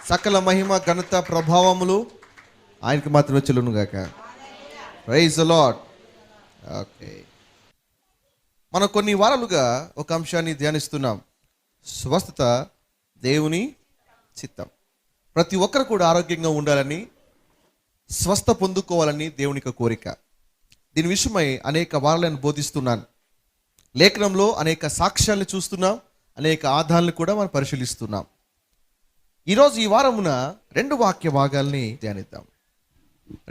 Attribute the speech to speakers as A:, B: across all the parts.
A: సకల మహిమ ఘనత ప్రభావములు ఆయనకి మాత్రమే చెల్లును గాక. Praise the lord. ఓకే, మనం కొన్ని వారాలుగా ఒక అంశాన్ని ధ్యానిస్తున్నాం. స్వస్థత దేవుని చిత్తం. ప్రతి ఒక్కరు కూడా ఆరోగ్యంగా ఉండాలని, స్వస్థ పొందుకోవాలని దేవుని కోరిక. దీని విషయమై అనేక వారాలను బోధిస్తున్నాను. లేఖనంలో అనేక సాక్ష్యాలను చూస్తున్నాం, అనేక ఆధారాలను కూడా మనం పరిశీలిస్తున్నాం. ఈరోజు ఈ వారమున 2 వాక్య భాగాల్ని ధ్యానిద్దాం.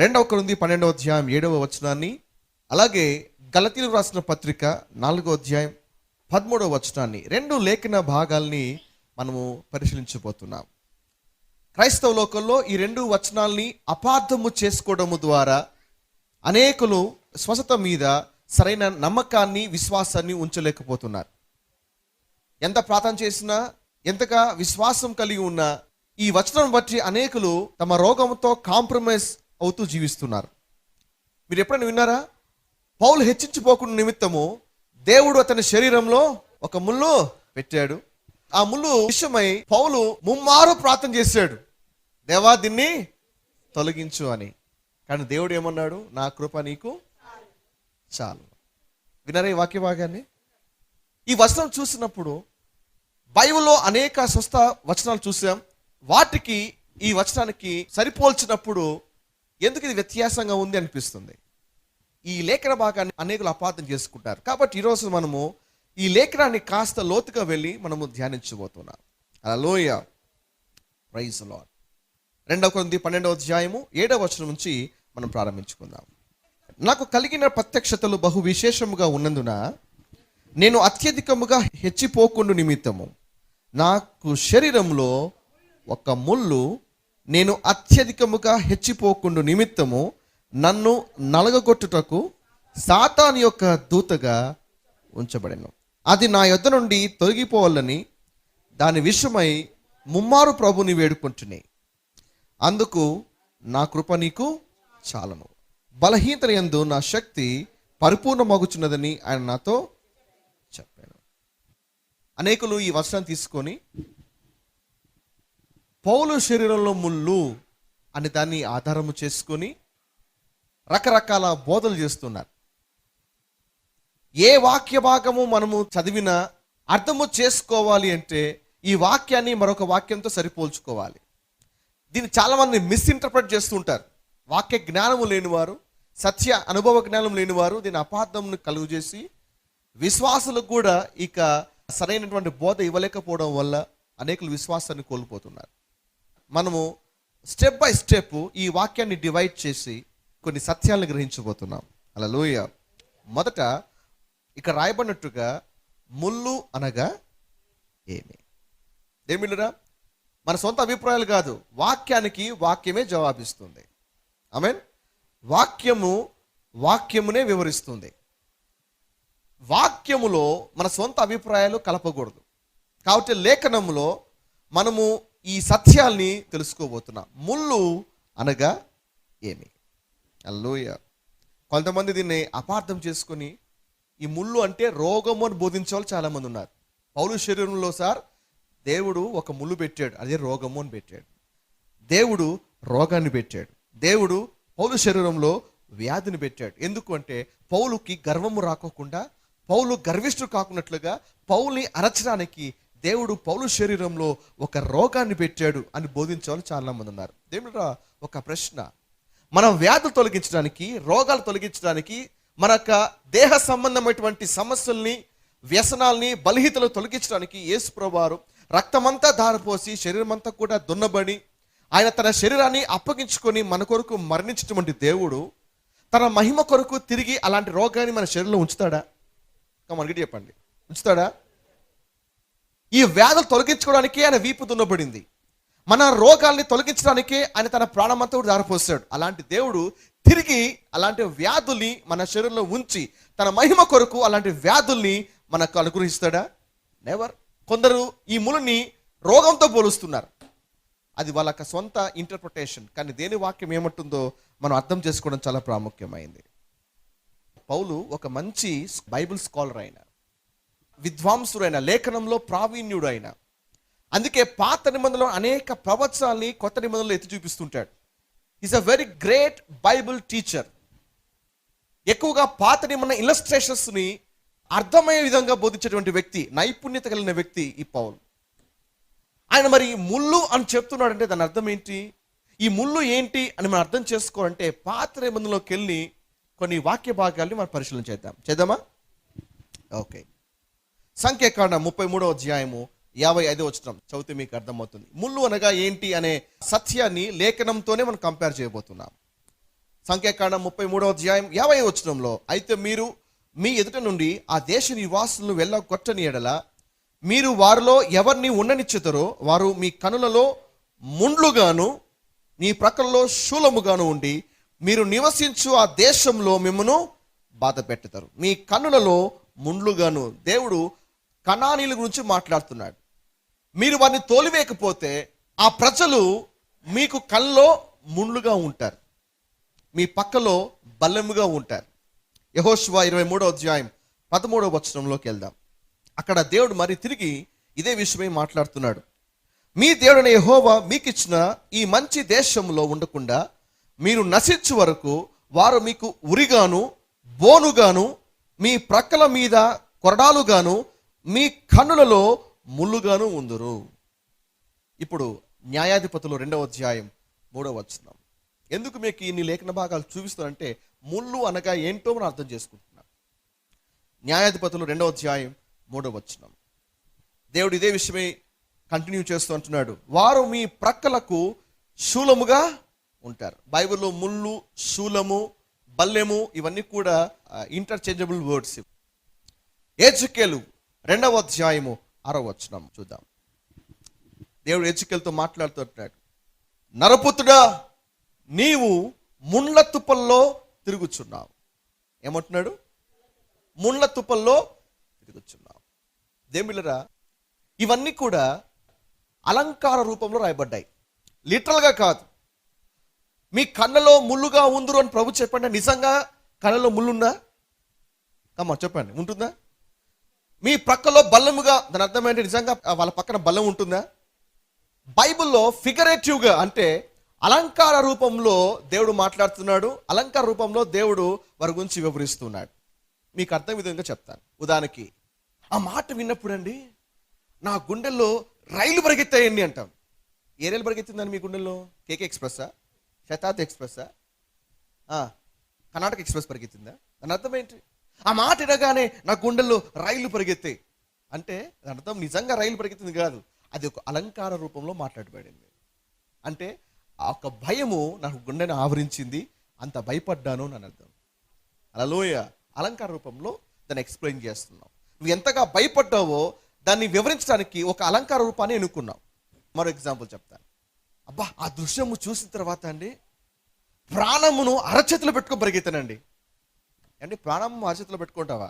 A: 2 కొరింథీ 12వ అధ్యాయం 7వ వచనాన్ని, అలాగే గలతీయులకు రాసిన పత్రిక 4వ అధ్యాయం 13వ వచనాన్ని, 2 లేఖన భాగాల్ని మనము పరిశీలించబోతున్నాం. క్రైస్తవ లోకంలో ఈ 2 వచనాల్ని అపార్థము చేసుకోవడము ద్వారా అనేకులు స్వస్థత మీద సరైన నమ్మకాన్ని, విశ్వాసాన్ని ఉంచలేకపోతున్నారు. ఎంత ప్రార్థన చేసినా, ఎంతగా విశ్వాసం కలిగి ఉన్నా ఈ వచనం బట్టి అనేకులు తమ రోగంతో కాంప్రమైజ్ అవుతూ జీవిస్తున్నారు. మీరు ఎప్పుడైనా విన్నారా? పౌలు హెచ్చించిపోకుండా నిమిత్తము దేవుడు అతని శరీరంలో ఒక ముళ్ళు పెట్టాడు. ఆ ముళ్ళు విషయమై పౌలు ముమ్మారు ప్రార్థన చేశాడు, దేవా దీన్ని తొలగించు అని. కానీ దేవుడు ఏమన్నాడు? నా కృప నీకు చాలు. విన్నారా ఈ వాక్య భాగాన్ని? ఈ వచనం చూసినప్పుడు బైబిల్లో అనేక స్వస్థ వచనాలు చూసాం. వాటికి ఈ వచనానికి సరిపోల్చినప్పుడు ఎందుకు ఇది వ్యత్యాసంగా ఉంది అనిపిస్తుంది. ఈ లేఖన భాగాన్ని అనేకులు అపార్థం చేసుకుంటారు. కాబట్టి ఈరోజు మనము ఈ లేఖనాన్ని కాస్త లోతుగా వెళ్ళి మనము ధ్యానించబోతున్నాం. హల్లెలూయా, ప్రైజ్ ది లార్డ్. 2 కొరింథీ 12వ అధ్యాయము 7వ వచనం నుంచి మనం ప్రారంభించుకుందాం. నాకు కలిగిన ప్రత్యక్షతలు బహు విశేషముగా ఉన్నందున నేను అత్యధికముగా హెచ్చిపోకుండా నిమిత్తము నాకు శరీరంలో ఒక ముళ్ళు, నేను అత్యధికముగా హెచ్చిపోకుండా నిమిత్తము నన్ను నలగగొట్టుటకు సాతాను యొక్క దూతగా ఉంచబడెను. అది నా యొద్ద నుండి తొలగిపోవాలని దాని విషయమై ముమ్మారు ప్రభుని వేడుకుంటున్నాయి. అందుకు నా కృప నీకు చాలను, బలహీనత యందు నా శక్తి పరిపూర్ణమగుచున్నదని ఆయన నాతో చెప్పాను. అనేకులు ఈ వచనం తీసుకొని పౌలు శరీరంలో ముళ్ళు అని దాన్ని ఆధారము చేసుకొని రకరకాల బోధలు చేస్తున్నారు. ఏ వాక్య భాగము మనము చదివినా అర్థము చేసుకోవాలి అంటే ఈ వాక్యాన్ని మరొక వాక్యంతో సరిపోల్చుకోవాలి. దీన్ని చాలామంది మిస్ఇంటర్ప్రెట్ చేస్తుంటారు. వాక్య జ్ఞానము లేనివారు, సత్య అనుభవ జ్ఞానం లేనివారు దీని అపార్థంను కలుగు చేసి విశ్వాసులకు కూడా ఇక సరైనటువంటి బోధ ఇవ్వలేకపోవడం వల్ల అనేకులు విశ్వాసాన్ని కోల్పోతున్నారు. మనము స్టెప్ బై స్టెప్ ఈ వాక్యాన్ని డివైడ్ చేసి కొన్ని సత్యాలను గ్రహించబోతున్నాం. హల్లెలూయా. మొదట ఇక్కడ రాయబడినట్టుగా ముళ్ళు అనగా ఏమి? ఏమిరా? మన సొంత అభిప్రాయాలు కాదు, వాక్యానికి వాక్యమే జవాబిస్తుంది. ఆమేన్. వాక్యమునే వివరిస్తుంది. వాక్యములో మన సొంత అభిప్రాయాలు కలపకూడదు. కాబట్టి లేఖనములో మనము ఈ సత్యాల్ని తెలుసుకోబోతున్నాం. ముళ్ళు అనగా ఏమి? హల్లెలూయా. కొంతమంది దీన్ని అపార్థం చేసుకొని ఈ ముళ్ళు అంటే రోగము అని బోధించే వాళ్ళు చాలామంది ఉన్నారు. పౌలు శరీరంలో సార్ దేవుడు ఒక ముళ్ళు పెట్టాడు, అదే రోగము అని పెట్టాడు. దేవుడు రోగాన్ని పెట్టాడు. దేవుడు పౌలు శరీరంలో వ్యాధిని పెట్టాడు. ఎందుకు అంటే పౌలుకి గర్వము రాకోకుండా, పౌలు గర్విష్ఠుడు కాకున్నట్లుగా పౌల్ని అరచడానికి దేవుడు పౌలు శరీరంలో ఒక రోగాన్ని పెట్టాడు అని బోధించే వాళ్ళు చాలా మంది ఉన్నారు. దేవుడా, ఒక ప్రశ్న. మన వ్యాధులు తొలగించడానికి, రోగాలు తొలగించడానికి, మన యొక్క దేహ సంబంధమైనటువంటి సమస్యల్ని, వ్యసనాల్ని, బలహీనతలు తొలగించడానికి యేసు ప్రభువారు రక్తమంతా ధారపోసి శరీరం అంతా కూడా దున్నబడి ఆయన తన శరీరాన్ని అప్పగించుకొని మన కొరకు మరణించినటువంటి దేవుడు తన మహిమ కొరకు తిరిగి అలాంటి రోగాన్ని మన శరీరంలో ఉంచుతాడా? మనకి చెప్పండి, ఉంచుతాడా? ఈ వ్యాధులు తొలగించుకోవడానికి ఆయన వీపు దున్నబడింది. మన రోగాల్ని తొలగించడానికే ఆయన తన ప్రాణమంతా కూడా దారిపోస్తాడు. అలాంటి దేవుడు తిరిగి అలాంటి వ్యాధుల్ని మన శరీరంలో ఉంచి తన మహిమ కొరకు అలాంటి వ్యాధుల్ని మనకు అనుగ్రహిస్తాడా? నెవర్. కొందరు ఈ ముళ్ళని రోగంతో పోలుస్తున్నారు. అది వాళ్ళ సొంత ఇంటర్ప్రిటేషన్. కానీ దేని వాక్యం ఏమంటుందో మనం అర్థం చేసుకోవడం చాలా ప్రాముఖ్యమైంది. పౌలు ఒక మంచి బైబిల్ స్కాలర్ అయిన, విద్వాంసుడైన, లేఖనంలో ప్రావీణ్యుడైన, అందుకే పాత నిబంధనలో అనేక ప్రవచనాల్ని కొత్త నిబంధనలో ఎత్తి చూపిస్తుంటాడు. Is a very great Bible teacher. ఎక్కువగా పాత నిబంధన ఇలస్ట్రేషన్స్ని అర్థమయ్యే విధంగా బోధించేటువంటి వ్యక్తి, నైపుణ్యత కలిగిన వ్యక్తి ఈ పౌలు. ఆయన మరి ముళ్ళు అని చెప్తున్నాడు అంటే దాని అర్థం ఏంటి? ఈ ముళ్ళు ఏంటి అని మనం అర్థం చేసుకోవాలంటే పాత నిబంధనలోకి వెళ్ళి కొన్ని వాక్య భాగాల్ని మనం పరిశీలన చేద్దామా? ఓకే. సంఖ్యాకాండం 33వ అధ్యాయము 55వ వచనం చదివితే మీకు అర్థమవుతుంది. ముళ్ళు అనగా ఏంటి అనే సత్యాన్ని లేఖనంతోనే మనం కంపేర్ చేయబోతున్నాం. సంఖ్యాకాండం 33వ అధ్యాయం 50వ వచనంలో, అయితే మీరు మీ ఎదుట నుండి ఆ దేశ నివాసులను వెళ్ళగొట్టని ఎడల మీరు వారిలో ఎవరిని ఉండనిచ్చుతారో వారు మీ కనులలో ముండ్లుగాను మీ ప్రక్కలలో శూలముగాను ఉండి మీరు నివసించు ఆ దేశంలో మిమ్మను బాధ పెట్టుతారు. మీ కన్నులలో ముండ్లుగాను. దేవుడు కనానీయుల గురించి మాట్లాడుతున్నాడు. మీరు వారిని తోలివేయకపోతే ఆ ప్రజలు మీకు కళ్ళలో ముండ్లుగా ఉంటారు, మీ పక్కలో బల్లెముగా ఉంటారు. యెహోషువ 23వ అధ్యాయం 13వ వచనంలోకి వెళ్దాం. అక్కడ దేవుడు మరి తిరిగి ఇదే విషయమై మాట్లాడుతున్నాడు. మీ దేవుడైన యెహోవా మీకు ఇచ్చిన ఈ మంచి దేశంలో ఉండకుండా మీరు నశించు వరకు వారు మీకు ఉరిగాను బోనుగాను మీ ప్రక్కల మీద కొరడాలుగాను మీ కన్నులలో ముళ్ళుగాను ఉందురు. ఇప్పుడు న్యాయాధిపతులు 2వ అధ్యాయం 3వ వచనం. ఎందుకు మీకు ఇన్ని లేఖన భాగాలు చూపిస్తానంటే ముళ్ళు అనగా ఏంటో మనం అర్థం చేసుకుంటున్నాం. న్యాయాధిపతులు 2వ అధ్యాయం 3వ వచనం. దేవుడు ఇదే విషయమై కంటిన్యూ చేస్తూ అంటున్నాడు, వారు మీ ప్రక్కలకు శూలముగా ఉంటారు. బైబిల్లో ముళ్ళు, శూలము, బల్లెము ఇవన్నీ కూడా ఇంటర్చేంజబుల్ వర్డ్స్. ఎజెకియలు 2వ అధ్యాయము 6వ వచనం చూద్దాం. దేవుడు ఎజెకియలుతో మాట్లాడుతుంటాడు, నరపుత్రుడా నీవు ముండ్ల తుప్పల్లో తిరుగుచున్నావు. ఏమంటున్నాడు? ముండ్ల తుప్పల్లో తిరుగుచున్నావు. దేవుళ్ళరా, ఇవన్నీ కూడా అలంకార రూపంలో రాయబడ్డాయి, లిటరల్గా కాదు. మీ కళ్ళలో ముళ్ళుగా ఉందరు అని ప్రభు చెప్పండి. నిజంగా కళ్ళలో ముళ్ళుందా? కమ్మా చెప్పండి, ఉంటుందా? మీ ప్రక్కలో బల్లముగా, దాని అర్థం ఏంటి? నిజంగా వాళ్ళ పక్కన బల్లం ఉంటుందా? బైబిల్లో ఫిగరేటివ్గా అంటే అలంకార రూపంలో దేవుడు మాట్లాడుతున్నాడు. అలంకార రూపంలో దేవుడు వారి గురించి వివరిస్తున్నాడు. మీకు అర్థం విధంగా చెప్తాను. ఉదాహరణకి ఆ మాట విన్నప్పుడు అండి నా గుండెల్లో రైలు పరిగెత్తాయండి అంటాం. ఏ రైలు పరిగెత్తిందని మీ గుండెల్లో? కేకే ఎక్స్ప్రెస్సా? శతాబ్ది ఎక్స్ప్రెస్సా? కర్ణాటక ఎక్స్ప్రెస్ పరిగెత్తిందా? దాని అర్థం ఏంటి? ఆ మాట వినగానే నా గుండెల్లో రైలు పరిగెత్తాయి అంటే దాని అర్థం నిజంగా రైలు పరిగెత్తింది కాదు, అది ఒక అలంకార రూపంలో మాట్లాడబడింది. అంటే ఆ ఒక భయము నాకు గుండెని ఆవరించింది, అంత భయపడ్డాను అని అర్థం. హల్లెలూయా. అలంకార రూపంలో దాన్ని ఎక్స్ప్లెయిన్ చేస్తున్నాం. నువ్వు ఎంతగా భయపడ్డావో దాన్ని వివరించడానికి ఒక అలంకార రూపాన్ని ఎన్నుకున్నావు. మరో ఎగ్జాంపుల్ చెప్తాను. అబ్బా ఆ దృశ్యము చూసిన తర్వాత అండి ప్రాణమును అరచేతిలో పెట్టుకొని పరిగెత్తానండి. అంటే ప్రాణము అరచేతిలో పెట్టుకుంటావా?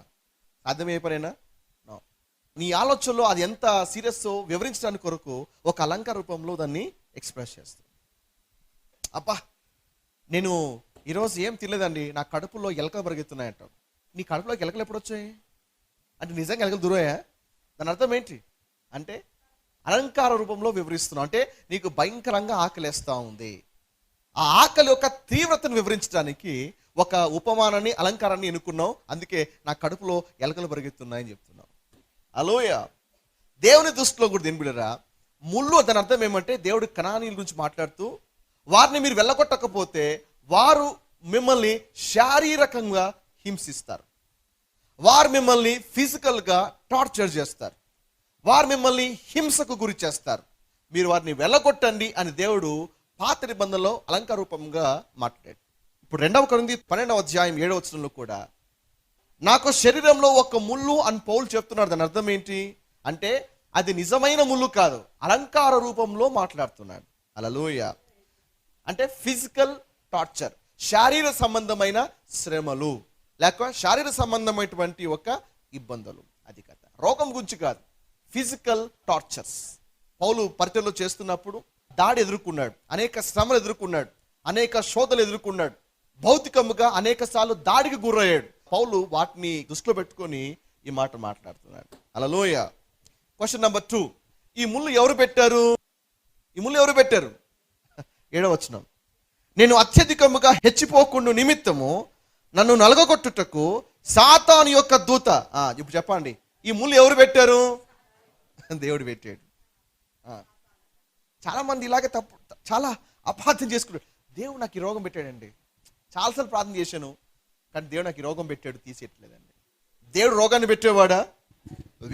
A: సాధ్యమే పనేనా? నీ ఆలోచనలో అది ఎంత సీరియస్ వివరించడానికి కొరకు ఒక అలంకార రూపంలో దాన్ని ఎక్స్ప్రెస్ చేస్తాను. అబ్బా నేను ఈరోజు ఏం తినలేదండి, నా కడుపులో ఎలకలు పరిగెత్తున్నాయంట. నీ కడుపులోకి ఎలకలు ఎప్పుడు వచ్చాయి? అంటే నిజంగా ఎలకలు దూరాయా? దాని అర్థం ఏంటి? అంటే అలంకార రూపంలో వివరిస్తున్నావు. అంటే నీకు భయంకరంగా ఆకలిస్తూ ఉంది. ఆ ఆకలి యొక్క తీవ్రతను వివరించడానికి ఒక ఉపమానాన్ని, అలంకారాన్ని ఎన్నుకున్నావు. అందుకే నా కడుపులో ఎలకలు పరిగెత్తున్నాయని చెప్తున్నావు. హల్లెలూయా. దేవుని దృష్టిలో కూడా దేని బిడ్డరా, ముళ్ళు దాని అర్థం ఏమంటే దేవుడు కనానీయుల గురించి మాట్లాడుతూ వారిని మీరు వెళ్ళగొట్టకపోతే వారు మిమ్మల్ని శారీరకంగా హింసిస్తారు, వారు మిమ్మల్ని ఫిజికల్గా టార్చర్ చేస్తారు, వారు మిమ్మల్ని హింసకు గురి చేస్తారు. మీరు వారిని వెళ్ళగొట్టండి అని దేవుడు పాత నిబంధనలో అలంకార రూపంగా మాట్లాడాడు. ఇప్పుడు 2 కొరింథీ 12వ అధ్యాయం 7వ వచనంలో కూడా నాకు శరీరంలో ఒక ముళ్ళు అని పౌలు చెప్తున్నాడు. దాని అర్థం ఏంటి అంటే అది నిజమైన ముళ్ళు కాదు, అలంకార రూపంలో మాట్లాడుతున్నాడు. హల్లెలూయా. అంటే ఫిజికల్ టార్చర్, శారీర సంబంధమైన శ్రమలు, లేక శారీర సంబంధమైనటువంటి ఒక ఇబ్బందులు. అది కదా, రోగం గురించి కాదు, ఫిజికల్ టార్చర్స్. పౌలు పరిచర్యలో చేస్తున్నప్పుడు దాడి ఎదుర్కొన్నాడు, అనేక శ్రమలు ఎదుర్కొన్నాడు, అనేక శోధనలు ఎదుర్కొన్నాడు, భౌతికముగా అనేక సార్లు దాడికి గురయ్యాడు. పౌలు వాటిని దృష్టిలో పెట్టుకొని ఈ మాట మాట్లాడుతున్నాడు. హల్లెలూయా. క్వశ్చన్ నెంబర్ 2, ఈ ముళ్ళు ఎవరు పెట్టారు? ఈ ముళ్ళు ఎవరు పెట్టారు? 7వ వచనం, నేను అత్యధికముగా హెచ్చిపోకుండా నిమిత్తము నన్ను నలగొట్టుటకు సాతాను యొక్క దూత. ఇప్పుడు చెప్పండి, ఈ ముళ్ళు ఎవరు పెట్టారు? దేవుడు పెట్టాడు. చాలా మంది ఇలాగే చాలా అపార్థం చేసుకున్నాడు. దేవుడు నాకు ఈ రోగం పెట్టాడండి, చాలాసార్లు ప్రార్థన చేశాను, కానీ దేవుడు నాకు ఈ రోగం పెట్టాడు, తీసేయట్లేదండి. దేవుడు రోగాన్ని పెట్టేవాడా?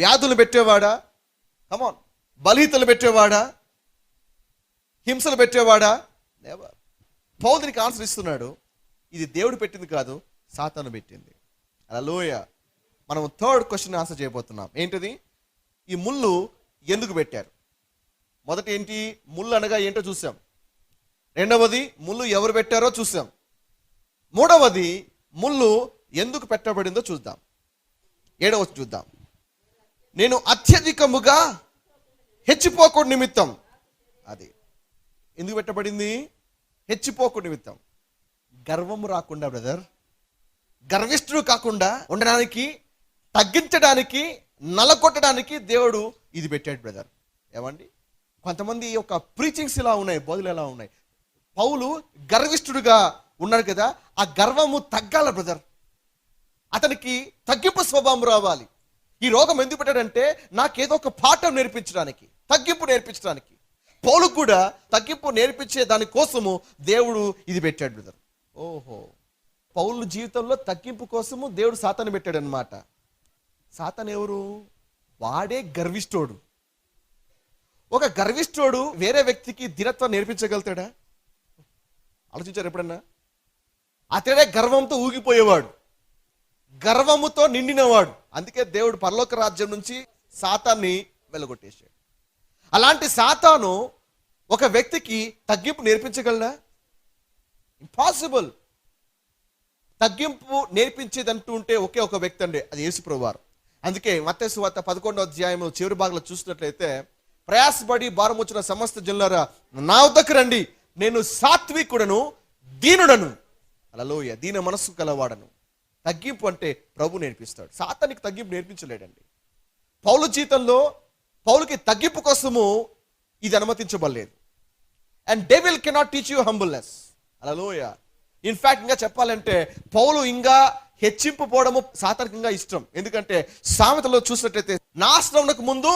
A: వ్యాధులు పెట్టేవాడా? కమాన్, బలితలు పెట్టేవాడా? హింసలు పెట్టేవాడా? పౌలు దీనికి ఆన్సర్ ఇస్తున్నాడు, ఇది దేవుడు పెట్టింది కాదు, సాతాను పెట్టింది. హల్లెలూయ. మనం 3rd క్వశ్చన్ ఆన్సర్ చేయబోతున్నాం. ఏంటిది? ఈ ముళ్ళు ఎందుకు పెట్టారు? మొదటి ఏంటి? ముళ్ళు అనగా ఏంటో చూసాం. రెండవది, ముళ్ళు ఎవరు పెట్టారో చూసాం. మూడవది, ముళ్ళు ఎందుకు పెట్టబడిందో చూద్దాం. 7వ చూద్దాం. నేను అత్యధికముగా హెచ్చిపోకుండా నిమిత్తం. అది ఎందుకు పెట్టబడింది? హెచ్చిపోకుండా నిమిత్తం. గర్వము రాకుండా బ్రదర్, గర్విష్ఠుడు కాకుండా ఉండడానికి, తగ్గించడానికి, నలకొట్టడానికి దేవుడు ఇది పెట్టాడు బ్రదర్. ఏమండి, కొంతమంది యొక్క ప్రీచింగ్స్ ఇలా ఉన్నాయి, బోధలు ఎలా ఉన్నాయి. పౌలు గర్విష్ఠుడుగా ఉన్నాడు కదా, ఆ గర్వము తగ్గాల బ్రదర్. అతనికి తగ్గింపు స్వభావం రావాలి. ఈ రోగం ఎందుకు పెట్టాడంటే నాకేదో ఒక పాఠం నేర్పించడానికి, తగ్గింపు నేర్పించడానికి. పౌలు కూడా తగ్గింపు నేర్పించే దానికోసము దేవుడు ఇది పెట్టాడు బ్రదర్. ఓహో, పౌలు జీవితంలో తగ్గింపు కోసము దేవుడు సాతాను పెట్టాడు అనమాట. సాతాను ఎవరు? వాడే గర్విష్ఠుడు. ఒక గర్విష్ఠుడు వేరే వ్యక్తికి దినత్వం నేర్పించగలుగుతాడా? ఆలోచించారు ఎప్పుడన్నా? అతడే గర్వంతో ఊగిపోయేవాడు, గర్వముతో నిండినవాడు. అందుకే దేవుడు పరలోక రాజ్యం నుంచి సాతాన్ని వెలగొట్టేశాడు. అలాంటి సాతాను ఒక వ్యక్తికి తగ్గింపు నేర్పించగలడా? ఇంపాసిబుల్. తగ్గింపు నేర్పించేదంటూ ఉంటే ఒకే ఒక వ్యక్తి అండి, అది యేసుప్రభువు వారు. అందుకే మత్తయి సువార్త 11వ అధ్యాయం చివరి భాగంలో చూసినట్లయితే, ప్రయాసపడి భారం వచ్చిన సమస్త జనులారా నా వద్దకు రండి, నేను సాత్వికుడను దీనుడను. హల్లెలూయా. దీన మనస్సు కలవాడను. తగ్గింపు అంటే ప్రభు నేర్పిస్తాడు. సాతానికి తగ్గింపు నేర్పించలేడండి. పౌలు జీవితంలో పౌలుకి తగ్గింపు కోసము ఇది అనుమతించబడలేదు. And devil cannot teach you humbleness. Hallelujah. In fact ఇంకా చెప్పాలంటే పౌలు ఇంకా హెచ్చింపు పోవడము సాతానికి ఇంకా ఇష్టం. ఎందుకంటే సామెతలో చూసినట్లయితే నాశనమునకు ముందు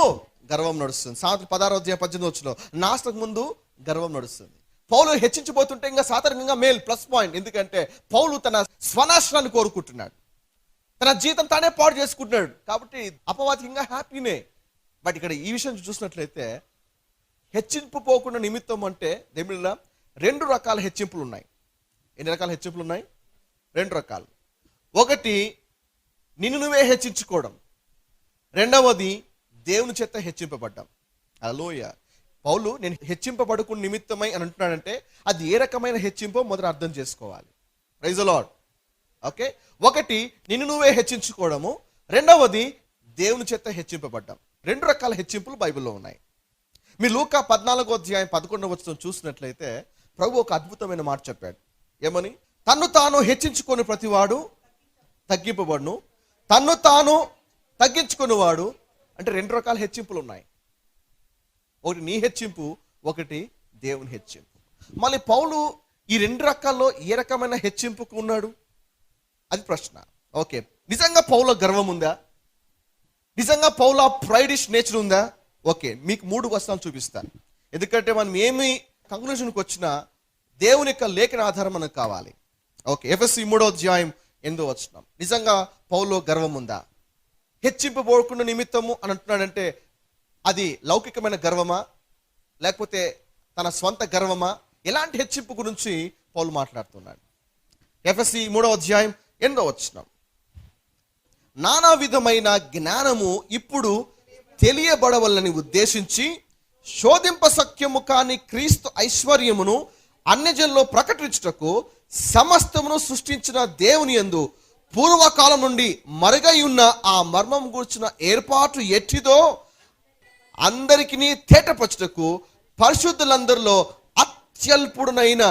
A: గర్వం నడుస్తుంది. సామెతలు 16వ అధ్యాయం 18వ వచనంలో నాశనకు ముందు గర్వం నడుస్తుంది. పౌలు హెచ్చించిపోతుంటే ఇంకా సాతానికి ఇంకా మేల్ ప్లస్ పాయింట్. ఎందుకంటే పౌలు తన స్వనాశనాన్ని కోరుకుంటున్నాడు, తన జీవితం తానే పాడు చేసుకుంటున్నాడు. కాబట్టి అపవాదికి ఇంకా హ్యాపీనే. బట్ ఇక్కడ ఈ విషయం చూసినట్లయితే హెచ్చింపు పోకుండా నిమిత్తం అంటే దేవుళ్ళ 2 రకాల హెచ్చింపులు ఉన్నాయి. ఎన్ని రకాల హెచ్చింపులు ఉన్నాయి? 2 రకాలు. ఒకటి నిన్ను నువ్వే హెచ్చించుకోవడం, రెండవది దేవుని చేత హెచ్చింపబడ్డం. హల్లెలూయా. పౌలు నేను హెచ్చింపబడుకున్న నిమిత్తమై అని అంటున్నాడంటే అది ఏ రకమైన హెచ్చింపో మొదట అర్థం చేసుకోవాలి. Praise the lord. ఓకే, ఒకటి నిన్ను నువ్వే హెచ్చించుకోవడము, రెండవది దేవుని చేత హెచ్చింపబడ్డం. 2 రకాల హెచ్చింపులు బైబిల్లో ఉన్నాయి. మీ లూకా 14వ అధ్యాయం 11వ వచనం చూసినట్లయితే ప్రభు ఒక అద్భుతమైన మాట చెప్పాడు. ఏమని? తన్ను తాను హెచ్చించుకొని ప్రతివాడు తగ్గింపబడును, తన్ను తాను తగ్గించుకునేవాడు. అంటే 2 రకాల హెచ్చింపులు ఉన్నాయి. ఒకటి నీ హెచ్చింపు, ఒకటి దేవుని హెచ్చింపు. మళ్ళీ పౌలు ఈ 2 రకాల్లో ఏ రకమైన హెచ్చింపుకు ఉన్నాడు? అది ప్రశ్న. ఓకే, నిజంగా పౌలో గర్వం ఉందా? నిజంగా పౌలో ప్రైడిష్ నేచర్ ఉందా? ఓకే, మీకు 3 వచనాలు చూపిస్తాను. ఎందుకంటే మనం ఏమి కంక్లూషన్కి వచ్చినా దేవుని యొక్క లేఖన ఆధారం మనకు కావాలి. ఓకే, ఎఫెసీ 3వ అధ్యాయం 8వ వచనం. నిజంగా పౌలో గర్వం ఉందా? హెచ్చింపబోకుండా నిమిత్తము అని అంటున్నాడంటే అది లౌకికమైన గర్వమా, లేకపోతే తన స్వంత గర్వమా? ఎలాంటి హెచ్చింపు గురించి పౌలు మాట్లాడుతున్నాడు? ఎఫెసీ 3వ అధ్యాయం 8వ వచనం. నానా విధమైన జ్ఞానము ఇప్పుడు తెలియబడవలని ఉద్దేశించి శోధింప సఖ్యము కాని క్రీస్తు ఐశ్వర్యమును అన్యజనుల్లో ప్రకటించుటకు సమస్తమును సృష్టించిన దేవుని యందు పూర్వకాలం నుండి మరుగై ఉన్న ఆ మర్మం గూర్చిన ఏర్పాటు ఎట్టిదో అందరికీ తేటపరచుటకు పరిశుద్ధులందరిలో అత్యల్పుడైన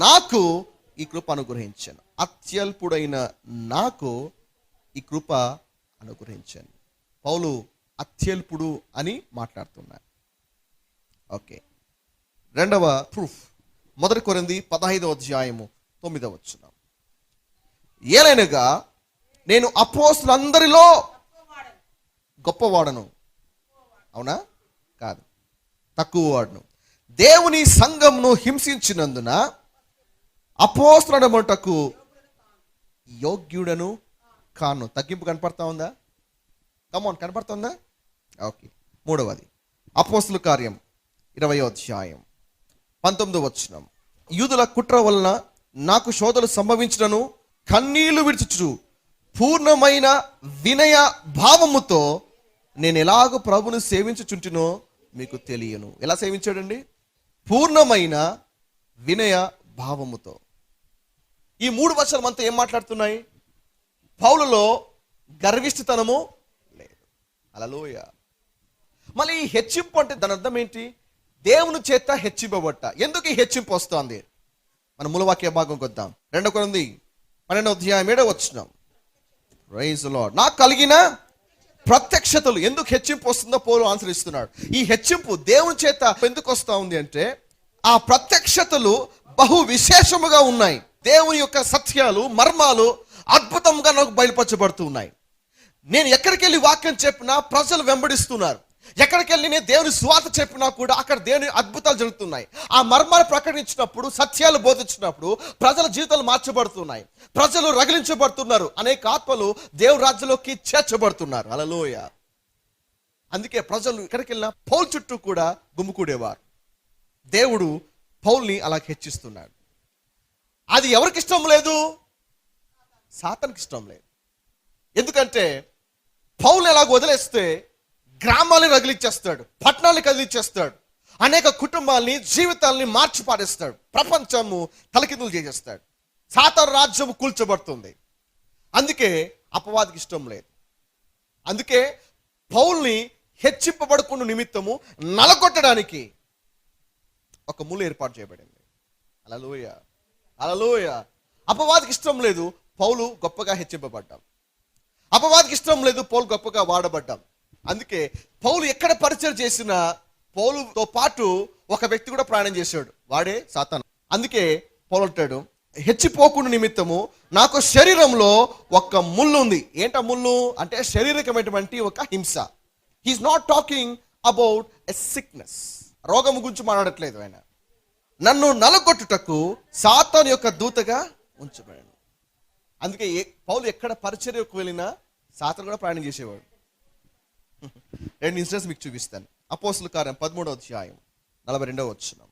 A: నాకు ఈ కృప అనుగ్రహించాను. అత్యల్పుడైన నాకు ఈ కృప అనుగ్రహించాను. పౌలు అత్యల్పుడు అని మాట్లాడుతున్నాడు. ఓకే, రెండవ ప్రూఫ్ 1 కొరింథీ 15:9. ఏలైనగా నేను అపోస్తలులందరిలో గొప్పవాడను. అవునా? కాదు, తక్కువ వాడును. దేవుని సంఘంను హింసించినందున అపోస్తలుడనుటకు యోగ్యుడను కాను. తగ్గింపు కనపడతా ఉందా? కమాన్, కనపడుతుందా? ఓకే. మూడవది అపోస్తలుల కార్యం 20:19. యూదుల కుట్ర వలన నాకు శోధనలు సంభవించినను కన్నీళ్లు విడిచుచు పూర్ణమైన వినయ భావముతో నేను ఎలాగో ప్రభుని సేవించుచుంటినో మీకు తెలియను. ఎలా సేవించాడండి? పూర్ణమైన వినయ భావముతో. ఈ 3 వచనం అంతా ఏం మాట్లాడుతున్నాయి? పౌలులో గర్విష్ఠతనము లేదు. హల్లెలూయా. మళ్ళీ ఈ హెచ్చింపు అంటే దాని అర్థం ఏంటి? దేవుని చేత హెచ్చింపబట్ట. ఎందుకు ఈ హెచ్చింపు వస్తుంది? మన మూలవాక్య భాగంకి వద్దాం. 2 కొరింథీ 12:7. Praise the lord. నాకు కలిగిన ప్రత్యక్షతలు. ఎందుకు హెచ్చింపు వస్తుందో పౌలు ఆన్సర్ ఇస్తున్నాడు. ఈ హెచ్చింపు దేవుని చేత ఎందుకు వస్తూ ఉంది అంటే, ఆ ప్రత్యక్షతలు బహు విశేషముగా ఉన్నాయి. దేవుని యొక్క సత్యాలు, మర్మాలు అద్భుతంగా నాకు బయలుపరచబడుతూ ఉన్నాయి. నేను ఎక్కడికి వెళ్ళి వాక్యం చెప్పినా ప్రజలు వెంబడిస్తున్నారు. ఎక్కడికి వెళ్ళి నేను దేవుని సువార్త చెప్పినా కూడా అక్కడ దేవుని అద్భుతాలు జరుగుతున్నాయి. ఆ మర్మాలు ప్రకటించినప్పుడు, సత్యాలు బోధించినప్పుడు ప్రజల జీవితాలు మార్చబడుతున్నాయి. ప్రజలు రగిలించబడుతున్నారు. అనేక ఆత్మలు దేవుని రాజ్యంలోకి చేర్చబడుతున్నారు. హల్లెలూయా. అందుకే ప్రజలు ఎక్కడికి వెళ్ళినా పౌలు చుట్టూ కూడా గుమికూడేవారు. దేవుడు పౌల్ని అలా హెచ్చిస్తున్నాడు. అది ఎవరికి ఇష్టం లేదు? సాతానుకి ఇష్టం లేదు. ఎందుకంటే పౌల్ని ఎలాగ వదిలేస్తే గ్రామాలని రగిలిచ్చేస్తాడు, పట్టణాలని కదిలిచ్చేస్తాడు, అనేక కుటుంబాలని, జీవితాలని మార్చి పారేస్తాడు, ప్రపంచము తలకిందులు చేసేస్తాడు, సాతాను రాజ్యము కూల్చబడుతుంది. అందుకే అపవాదికి ఇష్టం లేదు. అందుకే పౌల్ని హెచ్చింపబడుకున్న నిమిత్తము నలగొట్టడానికి ఒక ముళ్ళు ఏర్పాటు చేయబడింది. హల్లెలూయా, హల్లెలూయా. అపవాదికి ఇష్టం లేదు పౌలు గొప్పగా హెచ్చింపబడ్డాం. అపవాదికి ఇష్టం లేదు పౌలు గొప్పగా వాడబడ్డాం. అందుకే పౌలు ఎక్కడ పరిచయం చేసినా పౌలుతో పాటు ఒక వ్యక్తి కూడా ప్రయాణం చేశాడు, వాడే సాతాను. అందుకే పౌలు అంటాడు, హెచ్చిపోకుండా నిమిత్తము నాకు శరీరంలో ఒక ముళ్ళు ఉంది. ఏంట ముళ్ళు అంటే శారీరకమైనటువంటి ఒక హింస. He's not talking about a sickness. రోగం గురించి మాట్లాడట్లేదు ఆయన. నన్ను నలగొట్టుటకు సాతాను యొక్క దూతగా ఉంచబడాడు. అందుకే పౌలు ఎక్కడ పరిచర్యకు వెళ్ళినా సాతాను కూడా ప్రయాణం చేసేవాడు. 2 ఇన్సిడెంట్స్ మీకు చూపిస్తాను. అపోస్తలుల కార్యం 13:42.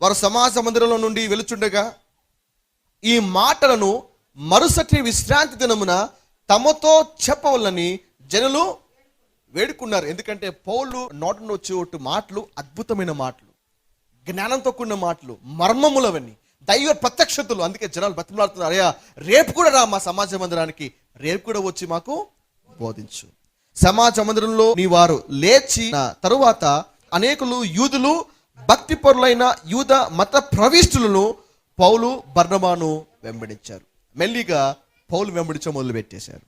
A: వారు సమాజ మందిరంలో నుండి వెలుచుండగా ఈ మాటలను మరుసటి విశ్రాంతి దినమున తమతో చెప్పవలని జనులు వేడుకున్నారు. ఎందుకంటే పౌలు నోట నుండి వచ్చే మాటలు అద్భుతమైన మాటలు, జ్ఞానంతో కూడిన మాటలు, మర్మములవన్నీ, దైవ ప్రత్యక్షతలు. అందుకే జనాలు బతిమలాడుతున్నారు, అయ్యా రేపు కూడా రా మా సమాజ మందిరానికి, రేపు కూడా వచ్చి మాకు బోధించు. సమాజ మందిరంలో నీ వారు లేచిన తరువాత అనేకులు యూదులు, భక్తి పరులైన యూద మత ప్రవిష్టులను పౌలు బర్నబాను వెంబడించారు. మెల్లిగా పౌలు వెంబడించ మొదలు పెట్టేశారు.